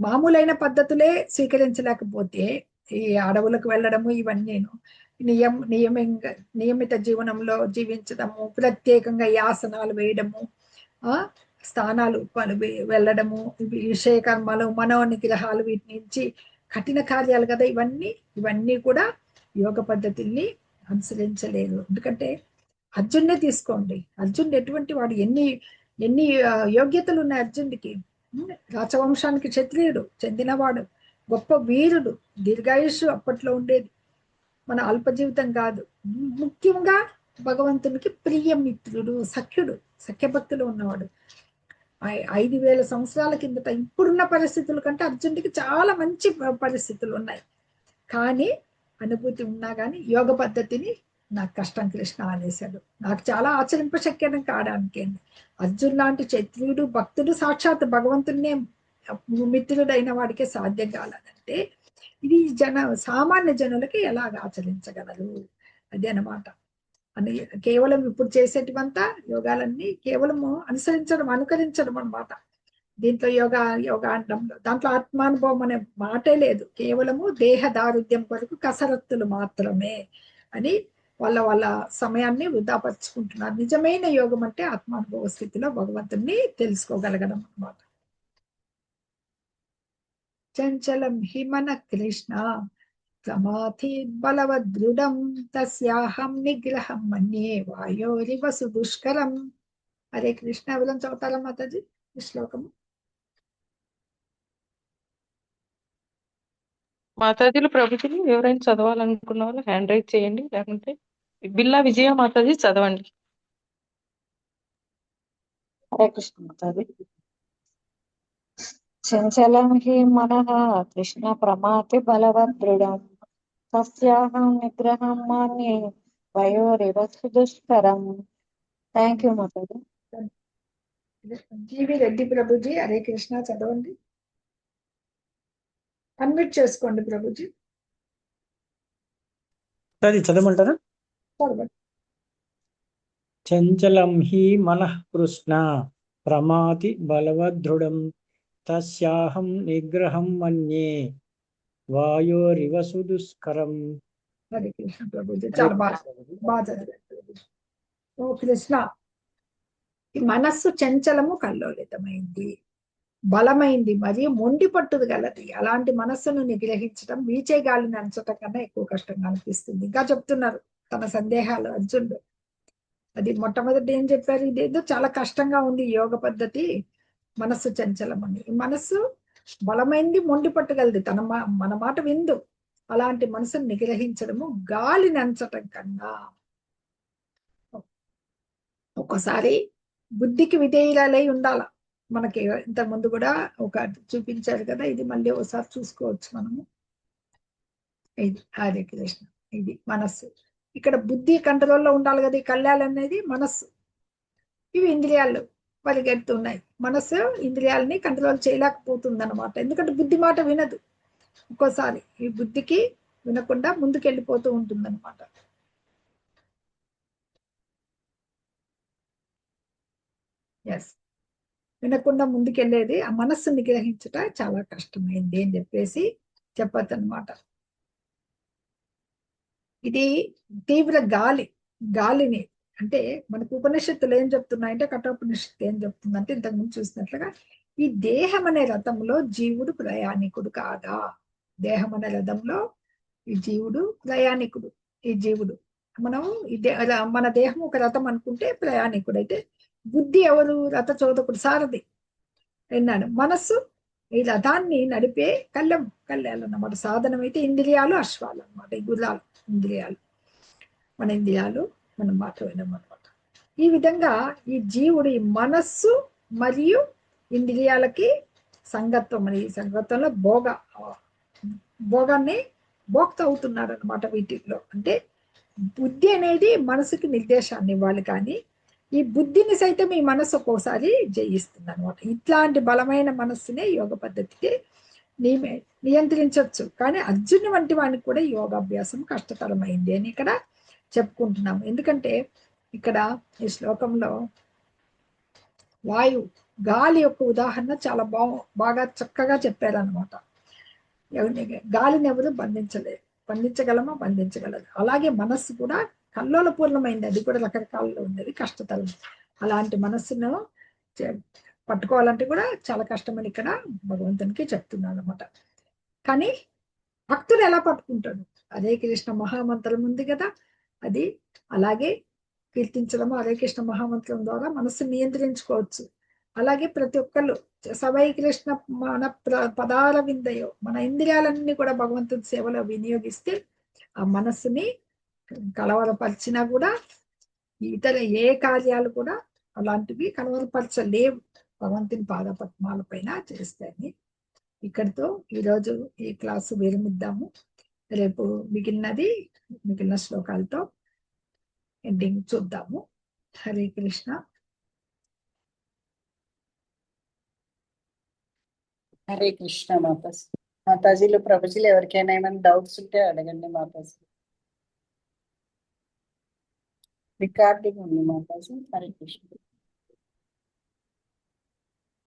మామూలైన పద్ధతులే స్వీకరించలేకపోతే ఈ అడవులకు వెళ్ళడము ఇవన్నీను నియమిత జీవనంలో జీవించడము, ప్రత్యేకంగా ఈ ఆసనాలు వేయడము, స్థానాలు వెళ్ళడము, విషయ కర్మలు, మనోనిగ్రహాలు, వీటి నుంచి కఠిన కార్యాలు కదా ఇవన్నీ కూడా యోగ పద్ధతుల్ని అనుసరించలేదు. ఎందుకంటే అర్జున్నే తీసుకోండి. అర్జునుడు ఎటువంటి వాడు, ఎన్ని యోగ్యతలు ఉన్నాయి అర్జునుడికి. రాచవంశానికి క్షత్రియుడు చెందినవాడు, గొప్ప వీరుడు, దీర్ఘాయుష్ అప్పట్లో ఉండేది. మన అల్ప జీవితం కాదు. ముఖ్యంగా భగవంతునికి ప్రియమిత్రుడు, సఖ్యభక్తులు ఉన్నవాడు. 5,000 సంవత్సరాల కిందట ఇప్పుడున్న పరిస్థితుల కంటే అర్జునుడికి చాలా మంచి పరిస్థితులు ఉన్నాయి. కానీ అనుభూతి ఉన్నా కానీ యోగ పద్ధతిని నాకు కష్టం కృష్ణ అనేసాడు. నాకు చాలా ఆచరింపశక్యం కావడానికి. అర్జున్ లాంటి క్షత్రియుడు, భక్తుడు, సాక్షాత్ భగవంతున్నే మిత్రుడైన వాడికే సాధ్యం కాలేదంటే ఇది సామాన్య జనులకి ఎలాగ ఆచరించగలరు? అది అన్నమాట. అని కేవలం ఇప్పుడు చేసేటివంతా యోగాలన్నీ కేవలము అనుకరించడం అన్నమాట. దీంట్లో యోగాండంలో దాంట్లో ఆత్మానుభవం అనే మాటే లేదు. కేవలము దేహ దారుఢ్యం కొరకు కసరత్తులు మాత్రమే అని వాళ్ళ సమయాన్ని వృధాపరుచుకుంటున్నారు. నిజమైన యోగం అంటే ఆత్మానుభవ స్థితిలో భగవంతుణ్ణి తెలుసుకోగలగడం అన్నమాట. చంచలం హిమన కృష్ణ ప్రమాథి బలవదృఢం తస్యాహం నిగ్రహం మన్యే వాయోరివ సుదుష్కరం. హరే కృష్ణ. ఎవరం చదువుతారా మాతాజీ ఈ శ్లోకము? మాతాజీలు ప్రభుజీలు ఎవరైనా చదవాలనుకున్న వాళ్ళు హ్యాండ్ రైజ్ చేయండి, లేకుంటే బిల్లా విజయ మాతాజీ చదవండి. హరే కృష్ణ మాతాజీ. చంచలం హి మనః కృష్ణ ప్రమాతి బలవదృఢం తస్యాహం నిగ్రహం మన్యే వయోరివ సుదుష్కరం. థ్యాంక్ యూ మాతాజీ. జీవి రెడ్డి ప్రభుజీ హరే కృష్ణ చదవండి. అన్మ్యూట్ చేసుకోండి ప్రభుజీ. చదవమంటారా? చదవండి. చంచలం హి మనః కృష్ణ ప్రమాతి బలవదృఢం తస్యాహం నిగ్రహం మన్యే వాయోరివ సుదుష్కరం. హరే కృష్ణ ప్రభుజీ. చాలా బాగా చదివారు. ఓ కృష్ణ, ఈ మనస్సు చంచలము, కల్లోలితమైంది, బలమైంది, మరియు మొండి పట్టుదు గలది. అలాంటి మనస్సును నిగ్రహించడం వీచే గాలిని అంచటం కన్నా ఎక్కువ కష్టంగా అనిపిస్తుంది. ఇంకా చెప్తున్నారు తన సందేహాలు అర్జునుడు. అది మొట్టమొదటి ఏం చెప్పారు? ఇదేదో చాలా కష్టంగా ఉంది యోగ పద్ధతి, మనస్సు చంచలం అని. ఈ మనస్సు బలమైంది, మొండి పట్టుగలది, మన మాట విందు. అలాంటి మనసును నిగ్రహించడము గాలిని అంచటం కన్నా. ఒక్కసారి బుద్ధికి విధేయులై ఉండాల. మనకి ఇంతకు ముందు కూడా ఒక చూపించారు కదా, ఇది మళ్ళీ ఒకసారి చూసుకోవచ్చు మనము. ఇది హరే కృష్ణ. ఇది మనస్సు. ఇక్కడ బుద్ధి కంట్రోల్లో ఉండాలి కదా. ఈ కళ్యాణం అనేది మనస్సు, ఇవి ఇంద్రియాలు పరిగెడుతున్నాయి. మనస్సు ఇంద్రియాలని కంట్రోల్ చేయలేకపోతుంది అనమాట. ఎందుకంటే బుద్ధి మాట వినదు. ఒక్కోసారి ఈ బుద్ధికి వినకుండా ముందుకు వెళ్ళిపోతూ ఉంటుంది అనమాట. ఎస్, వినకుండా ముందుకెళ్ళేది. ఆ మనస్సుని నిగ్రహించుట చాలా కష్టమైంది అని చెప్పేసి చెప్పచ్చు అనమాట. ఇది తీవ్ర గాలిని అంటే మనకు ఉపనిషత్తులు ఏం చెప్తున్నాయంటే, కఠోపనిషత్తు ఏం చెప్తుందంటే, ఇంతకుముందు చూసినట్లుగా ఈ దేహం అనే రథంలో జీవుడు ప్రయాణికుడు కాదా. దేహం అనే రథంలో ఈ జీవుడు ప్రయాణికుడు. ఈ జీవుడు మనం మన దేహం ఒక రథం అనుకుంటే ప్రయాణికుడు అయితే, బుద్ధి ఎవరు? రథ చోదకుడు, సారథి విన్నాడు. మనస్సు ఈ రథాన్ని నడిపే కళ్యాణం అన్నమాట. సాధనం అయితే ఇంద్రియాలు, అశ్వాలు అన్నమాట. ఈ గుర్రాలు ఇంద్రియాలు, మన ఇంద్రియాలు మనం మాట వినం అనమాట. ఈ విధంగా ఈ జీవుడు ఈ మనస్సు మరియు ఇంద్రియాలకి సంగత్వం అని, ఈ సంగత్వంలో భోగాన్ని భోక్త అవుతున్నాడు అనమాట వీటిల్లో. అంటే బుద్ధి అనేది మనసుకి నిర్దేశాన్ని ఇవ్వాలి, కానీ ఈ బుద్ధిని సైతం ఈ మనసు ఒక్కోసారి జయిస్తుంది అనమాట. ఇట్లాంటి బలమైన మనస్సునే యోగ పద్ధతికి నియంత్రించవచ్చు. కానీ అర్జున్ వంటి వానికి కూడా యోగాభ్యాసం కష్టతరమైంది అని ఇక్కడ చెప్పుకుంటున్నాం. ఎందుకంటే ఇక్కడ ఈ శ్లోకంలో గాలి యొక్క ఉదాహరణ చాలా బాగా చక్కగా చెప్పారనమాట. గాలిని ఎవరు బంధించగలమో బంధించగలదు. అలాగే మనస్సు కూడా కల్లోలపూర్ణమైంది, అది కూడా రకరకాలలో ఉన్నది, కష్టతరం. అలాంటి మనస్సును పట్టుకోవాలంటే కూడా చాలా కష్టమని ఇక్కడ భగవంతునికి చెప్తున్నాను అనమాట. కానీ భక్తుడు ఎలా పట్టుకుంటాడు? హరే కృష్ణ మహామంత్రం ఉంది కదా, అది అలాగే కీర్తించడము హరే కృష్ణ మహామంత్రం ద్వారా మనస్సును నియంత్రించుకోవచ్చు. అలాగే ప్రతి ఒక్కళ్ళు సవై కృష్ణ మన పదాల విందయో, మన ఇంద్రియాలన్నీ కూడా భగవంతుడి సేవలో వినియోగిస్తే ఆ మనస్సుని కలవరపరిచినా కూడా ఇతర ఏ కార్యాలు కూడా అలాంటివి కలవరపరచలేవు, భగవంతుని పాదపద్మాల పైన చేస్తాయని ఇక్కడితో ఈరోజు ఈ క్లాసు విరమిద్దాము. రేపు మిగిలిన శ్లోకాలతో ఎండింగ్ చూద్దాము. హరే కృష్ణ. హరే కృష్ణ మాతాజీ. మాతాజీలు ప్రభుజీలు ఎవరికైనా ఏమైనా డౌట్స్ ఉంటే అడగండి మాతాజీ. రికార్డింగ్ ఉంది మాతాజీ. హరే కృష్ణ.